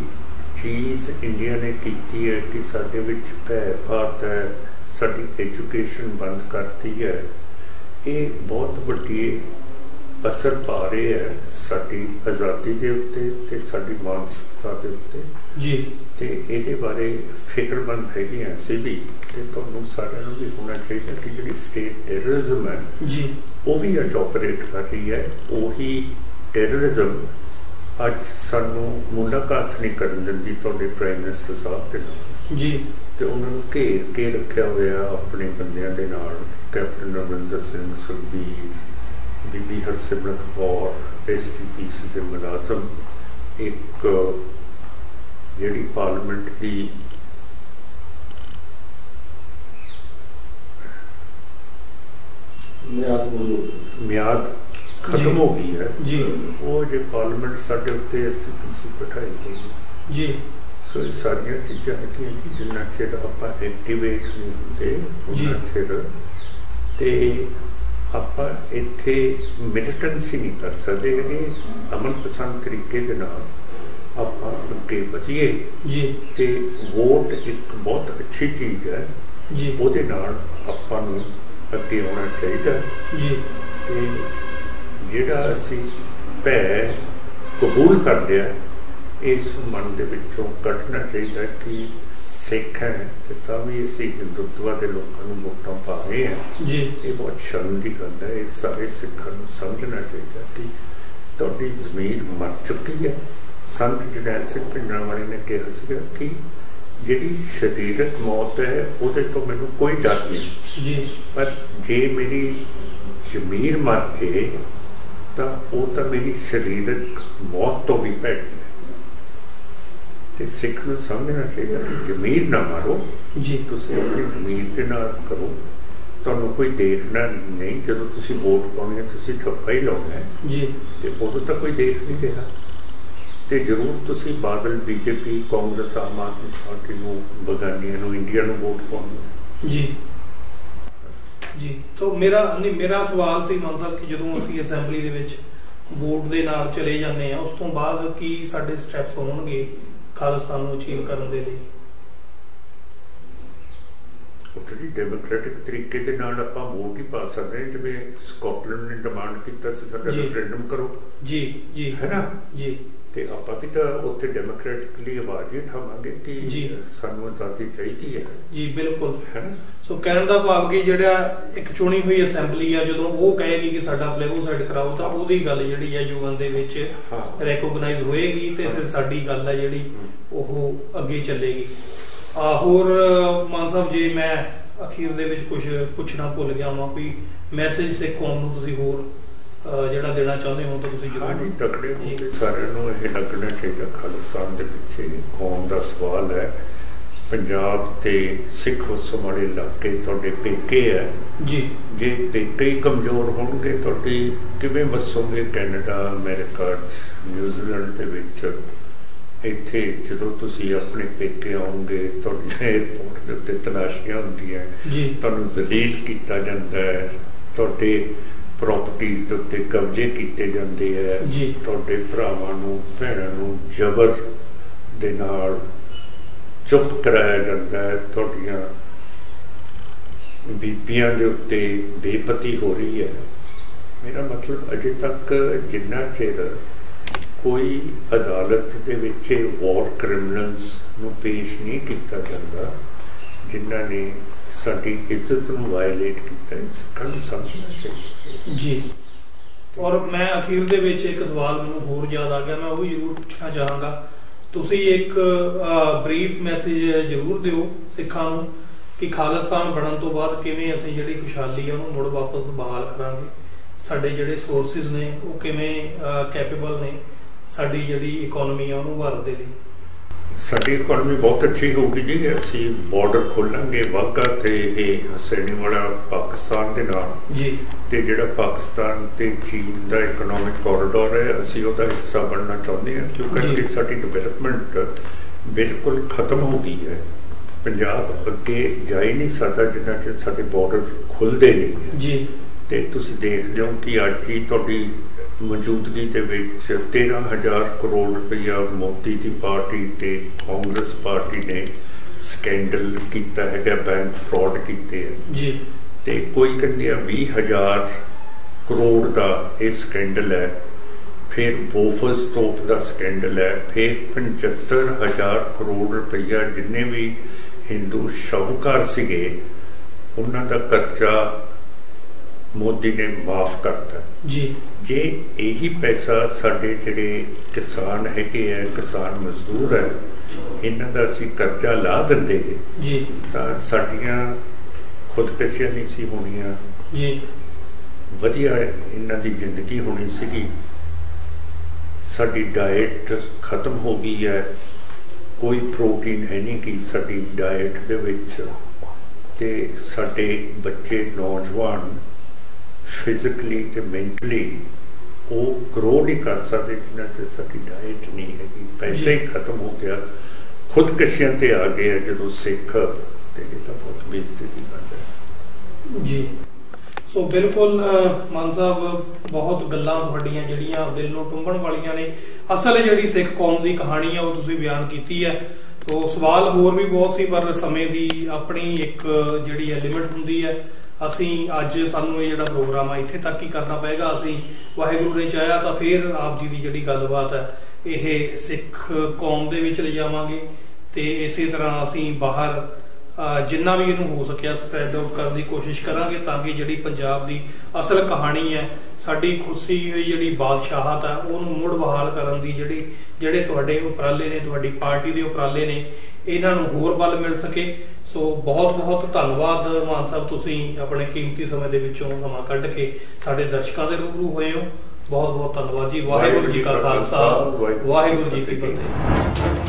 ਚੀਜ਼ ਇੰਡੀਆ ਨੇ ਕੀਤੀ ਹੈ ਕਿ ਸਾਡੇ ਵਿੱਚ ਭੈ ਭਾਤ ਹੈ, ਸਾਡੀ ਐਜੂਕੇਸ਼ਨ ਬੰਦ ਕਰਤੀ ਹੈ, ਇਹ ਬਹੁਤ ਵੱਡੀ ਅਸਰ ਪਾ ਰਹੇ ਹੈ ਸਾਡੀ ਆਜ਼ਾਦੀ ਦੇ ਉੱਤੇ ਤੇ ਸਾਡੀ ਮਾਨਸਿਕਤਾ ਦੇ ਉੱਤੇ ਜੀ। ਤੇ ਇਹਦੇ ਬਾਰੇ ਫਿਕਰਮੰਦ ਹੈਗੇ ਹਾਂ ਅਸੀਂ ਵੀ, ਤੇ ਤੁਹਾਨੂੰ ਸਾਰਿਆਂ ਨੂੰ ਵੀ ਹੋਣਾ ਚਾਹੀਦਾ ਕਿ ਜਿਹੜੀ ਸਟੇਟ ਟੈਰਰਿਜ਼ਮ ਹੈ ਜੀ ਉਹ ਵੀ ਅੱਜ ਆਪਰੇਟ ਕਰ ਰਹੀ ਹੈ। ਉਹੀ ਟੈਰਰਿਜ਼ਮ ਅੱਜ ਸਾਨੂੰ ਮੁਲਾਕਾਤ ਨਹੀਂ ਕਰਨ ਦਿੰਦੀ ਤੁਹਾਡੇ ਪ੍ਰਾਈਮ ਮਿਨਿਸਟਰ ਸਾਹਿਬ ਦੇ ਨਾਲ ਜੀ, ਤੇ ਉਹਨਾਂ ਨੂੰ ਘੇਰ ਕੇ ਰੱਖਿਆ ਹੋਇਆ ਆਪਣੇ ਬੰਦਿਆਂ ਦੇ ਨਾਲ, ਕੈਪਟਨ ਅਮਰਿੰਦਰ ਸਿੰਘ, ਸੁਖਬੀਰ, ਬੀਬੀ ਹਰਸਿਮਰਤ ਕੌਰ, STPC ਦੇ ਮੁਲਾਜ਼ਮ, ਇੱਕ ਜਿਹੜੀ ਪਾਰਲੀਮੈਂਟ ਦੀ ਮਿਆਦ ਖਤਮ ਹੋ ਗਈ ਹੈ ਜੀ, ਉਹ ਜੇ ਪਾਰਲੀਮੈਂਟ ਸਾਡੇ ਉੱਤੇ STPC ਬਿਠਾਈ ਗਈ ਜੀ। ਸੋ ਇਹ ਸਾਰੀਆਂ ਚੀਜ਼ਾਂ ਹੈਗੀਆਂ ਕਿ ਜਿੰਨਾ ਚਿਰ ਆਪਾਂ ਐਕਟੀਵੇਟ ਨਹੀਂ ਹੁੰਦੇ ਉਹਨਾਂ ਚਿਰ ਤੇ ਆਪਾਂ ਇੱਥੇ ਮਿਲੀਟੈਂਸੀ ਨਹੀਂ ਕਰ ਸਕਦੇ। ਇਹ ਅਮਨ ਪਸੰਦ ਤਰੀਕੇ ਦੇ ਨਾਲ ਆਪਾਂ ਅੱਗੇ ਵਧੀਏ ਜੀ, ਤੇ ਵੋਟ ਇੱਕ ਬਹੁਤ ਅੱਛੀ ਚੀਜ਼ ਹੈ ਜੀ, ਉਹਦੇ ਨਾਲ ਆਪਾਂ ਨੂੰ ਅੱਗੇ ਆਉਣਾ ਚਾਹੀਦਾ ਜੀ। ਤੇ ਜਿਹੜਾ ਅਸੀਂ ਭੈ ਕਬੂਲ ਕਰ ਲਿਆ, ਇਸ ਮਨ ਦੇ ਵਿੱਚੋਂ ਕੱਢਣਾ ਚਾਹੀਦਾ ਕਿ ਸਿੱਖ ਹੈ ਤੇ ਤਾਂ ਵੀ ਅਸੀਂ ਹਿੰਦੂਤਵਾ ਦੇ ਲੋਕਾਂ ਨੂੰ ਵੋਟਾਂ ਪਾ ਰਹੇ ਹਾਂ ਜੀ। ਇਹ ਬਹੁਤ ਸ਼ਰਮ ਦੀ ਗੱਲ ਹੈ। ਇਹ ਸਾਰੇ ਸਿੱਖਾਂ ਨੂੰ ਸਮਝਣਾ ਚਾਹੀਦਾ ਕਿ ਤੁਹਾਡੀ ਜ਼ਮੀਰ ਮਰ ਚੁੱਕੀ ਹੈ। ਸੰਤ ਜਰਨੈਲ ਸਿੰਘ ਭਿੰਡਰਾਂਵਾਲੇ ਨੇ ਕਿਹਾ ਸੀਗਾ ਕਿ ਜਿਹੜੀ ਸਰੀਰਕ ਮੌਤ ਹੈ ਉਹਦੇ ਤੋਂ ਮੈਨੂੰ ਕੋਈ ਡਰ ਨਹੀਂ ਜੀ, ਪਰ ਜੇ ਮੇਰੀ ਜ਼ਮੀਰ ਮਰ ਜੇ ਤਾਂ ਉਹ ਤਾਂ ਮੇਰੀ ਸਰੀਰਕ ਮੌਤ ਤੋਂ ਵੀ ਭੈੜੀ ਹੈ। ਤੇ ਸਿੱਖ ਨੂੰ ਸਮਝਣਾ ਚਾਹੀਦਾ ਕਿ ਜ਼ਮੀਰ ਨਾ ਮਾਰੋ ਜੀ, ਤੁਸੀਂ ਆਪਣੀ ਜ਼ਮੀਰ ਦੇ ਨਾਲ ਕਰੋ। ਤੁਹਾਨੂੰ ਕੋਈ ਦੇਖਣਾ ਨਹੀਂ, ਜਦੋਂ ਤੁਸੀਂ ਵੋਟ ਪਾਉਣੀ ਹੈ ਤੁਸੀਂ ਠੱਪਾ ਹੀ ਲਾਉਣਾ ਹੈ ਜੀ, ਤੇ ਉਦੋਂ ਤਾਂ ਕੋਈ ਦੇਖ ਨਹੀਂ ਰਿਹਾ। ਤੇ ਜ਼ਰੂਰ ਤੁਸੀਂ ਬਾਦਲ, BJP, ਕਾਂਗਰਸ, ਆਮ ਆਦਮੀ ਪਾਰਟੀ ਨੂੰ, ਬਗਾਨੀਆਂ ਨੂੰ, ਇੰਡੀਆ ਨੂੰ ਵੋਟ ਪਾਉਣੀ ਜੀ ਜੀ। ਸੋ ਮੇਰਾ ਸਵਾਲ ਸੀ ਮਾਨ ਸਾਹਿਬ ਕਿ ਜਦੋਂ ਅਸੀਂ ਅਸੈਂਬਲੀ ਦੇ ਵਿੱਚ ਵੋਟ ਦੇ ਨਾਲ ਚਲੇ ਜਾਂਦੇ ਹਾਂ, ਉਸ ਤੋਂ ਬਾਅਦ ਕੀ ਸਾਡੇ ਸਟੈਪਸ ਹੋਣਗੇ ਖਾਲਿਸਤਾਨ ਨੂੰ ਅਚੀਵ ਕਰਨ ਦੇ ਲਈ? ਉੱਥੇ ਜੀ ਡੈਮੋਕ੍ਰੈਟਿਕ ਤਰੀਕੇ ਦੇ ਨਾਲ ਆਪਾਂ ਵੋਟ ਹੀ ਪਾ ਸਕਦੇ ਹਾਂ। ਜਿਵੇਂ ਸਕਾਟਲੈਂਡ ਨੇ ਡਿਮਾਂਡ ਕੀਤਾ ਸੀ ਸਾਡਾ ਰੈਫਰੈਂਡਮ ਕਰੋ ਜੀ ਜੀ, ਹੈ ਨਾ ਜੀ, ਤੇ ਆਪਾਂ ਵੀ ਤਾਂ ਉੱਥੇ ਡੈਮੋਕ੍ਰੈਟਿਕਲੀ ਆਵਾਜ਼ ਹੀ ਉਠਾਵਾਂਗੇ ਕਿ ਸਾਨੂੰ ਆਜ਼ਾਦੀ ਚਾਹੀਦੀ ਹੈ ਜੀ। ਬਿਲਕੁਲ, ਹੈ ਨਾ। ਸੋ ਕਹਿਣ ਦਾ ਭਾਵ ਕਿ ਜਿਹੜਾ ਇੱਕ ਚੁਣੀ ਹੋਈ ਅਸੈਂਬਲੀ ਆ, ਜਦੋਂ ਉਹ ਕਹੇਗੀ ਕਿ ਸਾਡਾ ਪਲੇਬੋਸਾਈਡ ਕਰਾਓ, ਤਾਂ ਉਹਦੀ ਗੱਲ ਜਿਹੜੀ ਹੈ ਯੂਐਨ ਦੇ ਵਿੱਚ ਰੈਕੋਗਨਾਈਜ਼ ਹੋਏਗੀ ਤੇ ਫਿਰ ਸਾਡੀ ਗੱਲ ਹੈ ਜਿਹੜੀ ਉਹ ਅੱਗੇ ਚੱਲੇਗੀ। ਹੋਰ ਮਾਨ ਸਾਹਿਬ, ਜੇ ਮੈਂ ਅਖੀਰ ਦੇ ਵਿੱਚ ਕੁਝ ਪੁੱਛਣਾ ਭੁੱਲ ਗਿਆ ਹਾਂ, ਕੋਈ ਮੈਸੇਜ ਸਿੱਖ ਕੌਮ ਨੂੰ ਤੁਸੀਂ ਹੋਰ ਜਿਹੜਾ ਦੇਣਾ ਚਾਹੁੰਦੇ ਹੋ ਤਾਂ ਤੁਸੀਂ ਜ਼ਰੂਰ। ਤਕੜੇ ਹੋ ਕੇ ਸਾਰਿਆਂ ਨੂੰ ਇਹ ਲੱਗਣਾ ਚਾਹੀਦਾ ਖਾਲਿਸਤਾਨ ਦੇ ਪਿੱਛੇ ਕੌਮ ਦਾ ਸਵਾਲ ਹੈ। ਪੰਜਾਬ ਤੇ ਸਿੱਖ ਵਸੋਂ ਵਾਲੇ ਇਲਾਕੇ ਤੁਹਾਡੇ ਪੇਕੇ ਹੈ ਜੀ, ਜੇ ਪੇਕੇ ਹੀ ਕਮਜ਼ੋਰ ਹੋਣਗੇ ਤੁਹਾਡੀ ਕਿਵੇਂ ਵਸੋਗੇ ਕੈਨੇਡਾ, ਅਮਰੀਕਾ, ਨਿਊਜ਼ੀਲੈਂਡ ਦੇ ਵਿੱਚ? ਇੱਥੇ ਜਦੋਂ ਤੁਸੀਂ ਆਪਣੇ ਪੇਕੇ ਆਉਂਗੇ ਤੁਹਾਡੇ ਏਅਰਪੋਰਟ ਦੇ ਉੱਤੇ ਤਲਾਸ਼ੀਆਂ ਹੁੰਦੀਆਂ ਜੀ, ਤੁਹਾਨੂੰ ਜ਼ਲੀਲ ਕੀਤਾ ਜਾਂਦਾ ਹੈ, ਤੁਹਾਡੇ ਪ੍ਰੋਪਰਟੀਜ਼ ਦੇ ਉੱਤੇ ਕਬਜ਼ੇ ਕੀਤੇ ਜਾਂਦੇ ਹੈ ਜੀ, ਤੁਹਾਡੇ ਭਰਾਵਾਂ ਨੂੰ, ਭੈਣਾਂ ਨੂੰ ਜ਼ਬਰ ਦੇ ਨਾਲ ਚੁੱਪ ਕਰਾਇਆ ਜਾਂਦਾ ਹੈ, ਤੁਹਾਡੀਆਂ ਬੀਬੀਆਂ ਦੇ ਉੱਤੇ ਬੇਪਤੀ ਹੋ ਰਹੀ ਹੈ। ਮੇਰਾ ਮਤਲਬ ਅਜੇ ਤੱਕ ਜਿੰਨਾ ਚਿਰ ਕੋਈ ਅਦਾਲਤ ਦੇ ਵਿੱਚ ਵਾਰ ਕ੍ਰਿਮੀਨਲਸ ਨੂੰ ਪੇਸ਼ ਨਹੀਂ ਕੀਤਾ ਜਾਂਦਾ ਜਿਨ੍ਹਾਂ ਨੇ ਸਾਡੀ ਇੱਜ਼ਤ ਨੂੰ ਵਾਇਲੇਟ ਕੀਤਾ, ਇਸ ਗੱਲ ਨੂੰ ਸਮਝਣਾ ਚਾਹੀਦਾ ਜੀ। ਔਰ ਮੈਂ ਅਖੀਰ ਦੇ ਵਿੱਚ ਇੱਕ ਸਵਾਲ ਮੈਨੂੰ ਹੋਰ ਯਾਦ ਆ ਗਿਆ, ਮੈਂ ਉਹ ਵੀ ਜ਼ਰੂਰ ਪੁੱਛਣਾ ਚਾਹਾਂਗਾ। ਤੁਸੀਂ ਇੱਕ ਬਰੀਫ ਮੈਸੇਜ ਜ਼ਰੂਰ ਦਿਓ ਸਿੱਖਾਂ ਨੂੰ ਕਿ ਖਾਲਿਸਤਾਨ ਬਣਨ ਤੋਂ ਬਾਅਦ ਕਿਵੇਂ ਅਸੀਂ ਜਿਹੜੀ ਖੁਸ਼ਹਾਲੀ ਆ ਉਹਨੂੰ ਮੁੜ ਵਾਪਸ ਬਹਾਲ ਕਰਾਂਗੇ, ਸਾਡੇ ਜਿਹੜੇ ਸੋਰਸਿਸ ਨੇ ਉਹ ਕਿਵੇਂ ਕੈਪੇਬਲ ਨੇ ਸਾਡੀ ਜਿਹੜੀ ਇਕੋਨਮੀ ਆ ਉਹਨੂੰ ਭਰਨ ਦੇ ਲਈ। ਸਾਡੀ ਇਕੋਨਮੀ ਬਹੁਤ ਅੱਛੀ ਹੋਊਗੀ ਜੀ। ਅਸੀਂ ਬਾਰਡਰ ਖੋਲਾਂਗੇ ਵਾਘਾ ਤੇ ਇਹ ਹਸੈਨੀ ਵਾਲਾ ਪਾਕਿਸਤਾਨ ਦੇ ਨਾਲ ਜੀ, ਤੇ ਜਿਹੜਾ ਪਾਕਿਸਤਾਨ ਤੇ ਚੀਨ ਦਾ ਇਕਨੋਮਿਕ ਕੋਰੀਡੋਰ ਹੈ ਅਸੀਂ ਉਹਦਾ ਹਿੱਸਾ ਬਣਨਾ ਚਾਹੁੰਦੇ ਹਾਂ, ਕਿਉਂਕਿ ਸਾਡੀ ਡਿਵੈਲਪਮੈਂਟ ਬਿਲਕੁਲ ਖਤਮ ਹੋ ਗਈ ਹੈ। ਪੰਜਾਬ ਅੱਗੇ ਜਾ ਹੀ ਨਹੀਂ ਸਕਦਾ ਜਿੰਨਾ ਚਿਰ ਸਾਡੇ ਬਾਰਡਰ ਖੁੱਲ੍ਹਦੇ ਨਹੀਂ ਜੀ। ਤੇ ਤੁਸੀਂ ਦੇਖ ਲਿਓ ਕਿ ਅੱਜ ਹੀ ਤੁਹਾਡੀ ਮੌਜੂਦਗੀ ਦੇ ਵਿੱਚ 13,000 ਕਰੋੜ ਰੁਪਇਆ ਮੋਦੀ ਦੀ ਪਾਰਟੀ ਤੇ ਕਾਂਗਰਸ ਪਾਰਟੀ ਨੇ ਸਕੈਂਡਲ ਕੀਤਾ ਹੈਗਾ, ਬੈਂਕ ਫਰਾਡ ਕੀਤੇ ਹੈ ਜੀ। ਤੇ ਕੋਈ ਕਹਿੰਦੇ 20,000 ਕਰੋੜ ਦਾ ਇਹ ਸਕੈਂਡਲ ਹੈ, ਫਿਰ ਬੋਫਸ ਤੋਪ ਦਾ ਸਕੈਂਡਲ ਹੈ, ਫਿਰ 75,000 ਕਰੋੜ ਰੁਪਇਆ ਜਿੰਨੇ ਵੀ ਹਿੰਦੂ ਸ਼ਾਹੂਕਾਰ ਸੀਗੇ ਉਹਨਾਂ ਦਾ ਕਰਜ਼ਾ ਮੋਦੀ ਨੇ ਮਾਫ ਕਰਤਾ ਜੀ। ਜੇ ਇਹੀ ਪੈਸਾ ਸਾਡੇ ਜਿਹੜੇ ਕਿਸਾਨ ਹੈਗੇ ਆ, ਕਿਸਾਨ ਮਜ਼ਦੂਰ ਹੈ, ਇਹਨਾਂ ਦਾ ਅਸੀਂ ਕਰਜ਼ਾ ਲਾ ਦਿੰਦੇ ਜੀ ਤਾਂ ਸਾਡੀਆਂ ਖੁਦਕਸ਼ੀਆਂ ਨਹੀਂ ਸੀ ਹੋਣੀਆਂ ਜੀ, ਵਧੀਆ ਇਹਨਾਂ ਦੀ ਜ਼ਿੰਦਗੀ ਹੋਣੀ ਸੀਗੀ। ਸਾਡੀ ਡਾਇਟ ਖਤਮ ਹੋ ਗਈ ਹੈ, ਕੋਈ ਪ੍ਰੋਟੀਨ ਹੈ ਨਹੀਂ ਕਿ ਸਾਡੀ ਡਾਇਟ ਦੇ ਵਿੱਚ, ਤੇ ਸਾਡੇ ਬੱਚੇ ਨੌਜਵਾਨ ਫਿਜ਼ੀਕਲੀ ਤੇ ਮੈਂਟਲੀ ਉਹ ਗਰੋ ਨਹੀਂ ਕਰ ਸਕਦੇ ਜਿਨ੍ਹਾਂ 'ਚ ਸਾਡੀ ਡਾਇਟ ਨਹੀਂ ਹੈਗੀ। ਪੈਸਾ ਹੀ ਖਤਮ ਹੋ ਗਿਆ, ਖੁਦਕਸ਼ੀਆਂ ਤੇ ਆ ਗਏ ਆ ਜਦੋਂ ਸਿੱਖ, ਤੇ ਇਹ ਤਾਂ ਬਹੁਤ ਬੇਇੱਜ਼ਤੀ ਦੀ ਗੱਲ ਹੈ ਜੀ। ਸੋ ਬਿਲਕੁਲ ਮਾਨ ਸਾਹਿਬ, ਬਹੁਤ ਗੱਲਾਂ ਤੁਹਾਡੀਆਂ ਜਿਹੜੀਆਂ ਦਿਲ ਨੂੰ ਟੁੰਬਣ ਵਾਲੀਆਂ ਨੇ। ਅਸਲ ਜਿਹੜੀ ਸਿੱਖ ਕੌਮ ਦੀ ਕਹਾਣੀ ਆ ਉਹ ਤੁਸੀਂ ਬਿਆਨ ਕੀਤੀ ਹੈ। ਸੋ ਸਵਾਲ ਹੋਰ ਵੀ ਬਹੁਤ ਸੀ, ਪਰ ਸਮੇਂ ਦੀ ਆਪਣੀ ਇੱਕ ਜਿਹੜੀ ਲਿਮਿਟ ਹੁੰਦੀ ਹੈ। ਅਸੀਂ ਅੱਜ ਸਾਨੂੰ ਇਹ ਜਿਹੜਾ ਪ੍ਰੋਗਰਾਮ ਆ ਇੱਥੇ ਤੱਕ ਹੀ ਕਰਨਾ ਪਏਗਾ। ਅਸੀਂ ਵਾਹਿਗੁਰੂ ਨੇ ਚਾਹਿਆ ਤਾਂ ਫਿਰ ਆਪ ਜੀ ਦੀ ਜਿਹੜੀ ਗੱਲਬਾਤ ਹੈ ਇਹ ਸਿੱਖ ਕੌਮ ਦੇ ਵਿੱਚ ਲਿਜਾਵਾਂਗੇ, ਤੇ ਇਸੇ ਤਰ੍ਹਾਂ ਅਸੀਂ ਬਾਹਰ ਜਿੰਨਾ ਵੀ ਇਹਨੂੰ ਹੋ ਸਕਿਆ ਸਪਰੈਡ ਆਊਟ ਕਰਨ ਦੀ ਕੋਸ਼ਿਸ਼ ਕਰਾਂਗੇ, ਤਾਂ ਕਿ ਜਿਹੜੀ ਪੰਜਾਬ ਦੀ ਅਸਲ ਕਹਾਣੀ ਹੈ, ਸਾਡੀ ਖੁੱਸੀ ਹੋਈ ਜਿਹੜੀ ਬਾਦਸ਼ਾਹਤ ਹੈ, ਉਹਨੂੰ ਮੁੜ ਬਹਾਲ ਕਰਨ ਦੀ ਜਿਹੜੇ ਤੁਹਾਡੇ ਉਪਰਾਲੇ ਨੇ, ਤੁਹਾਡੀ ਪਾਰਟੀ ਦੇ ਉਪਰਾਲੇ ਨੇ, ਇਹਨਾਂ ਨੂੰ ਹੋਰ ਬਲ ਮਿਲ ਸਕੇ। ਸੋ ਬਹੁਤ ਬਹੁਤ ਧੰਨਵਾਦ ਮਾਨ ਸਾਹਿਬ, ਤੁਸੀਂ ਆਪਣੇ ਕੀਮਤੀ ਸਮੇਂ ਦੇ ਵਿੱਚੋਂ ਸਮਾਂ ਕੱਢ ਕੇ ਸਾਡੇ ਦਰਸ਼ਕਾਂ ਦੇ ਰੂਬਰੂ ਹੋਏ ਹੋ। ਬਹੁਤ ਬਹੁਤ ਧੰਨਵਾਦ ਜੀ। ਵਾਹਿਗੁਰੂ ਜੀ ਕਾ ਖਾਲਸਾ, ਵਾਹਿਗੁਰੂ ਜੀ ਕੀ ਫਤਿਹ।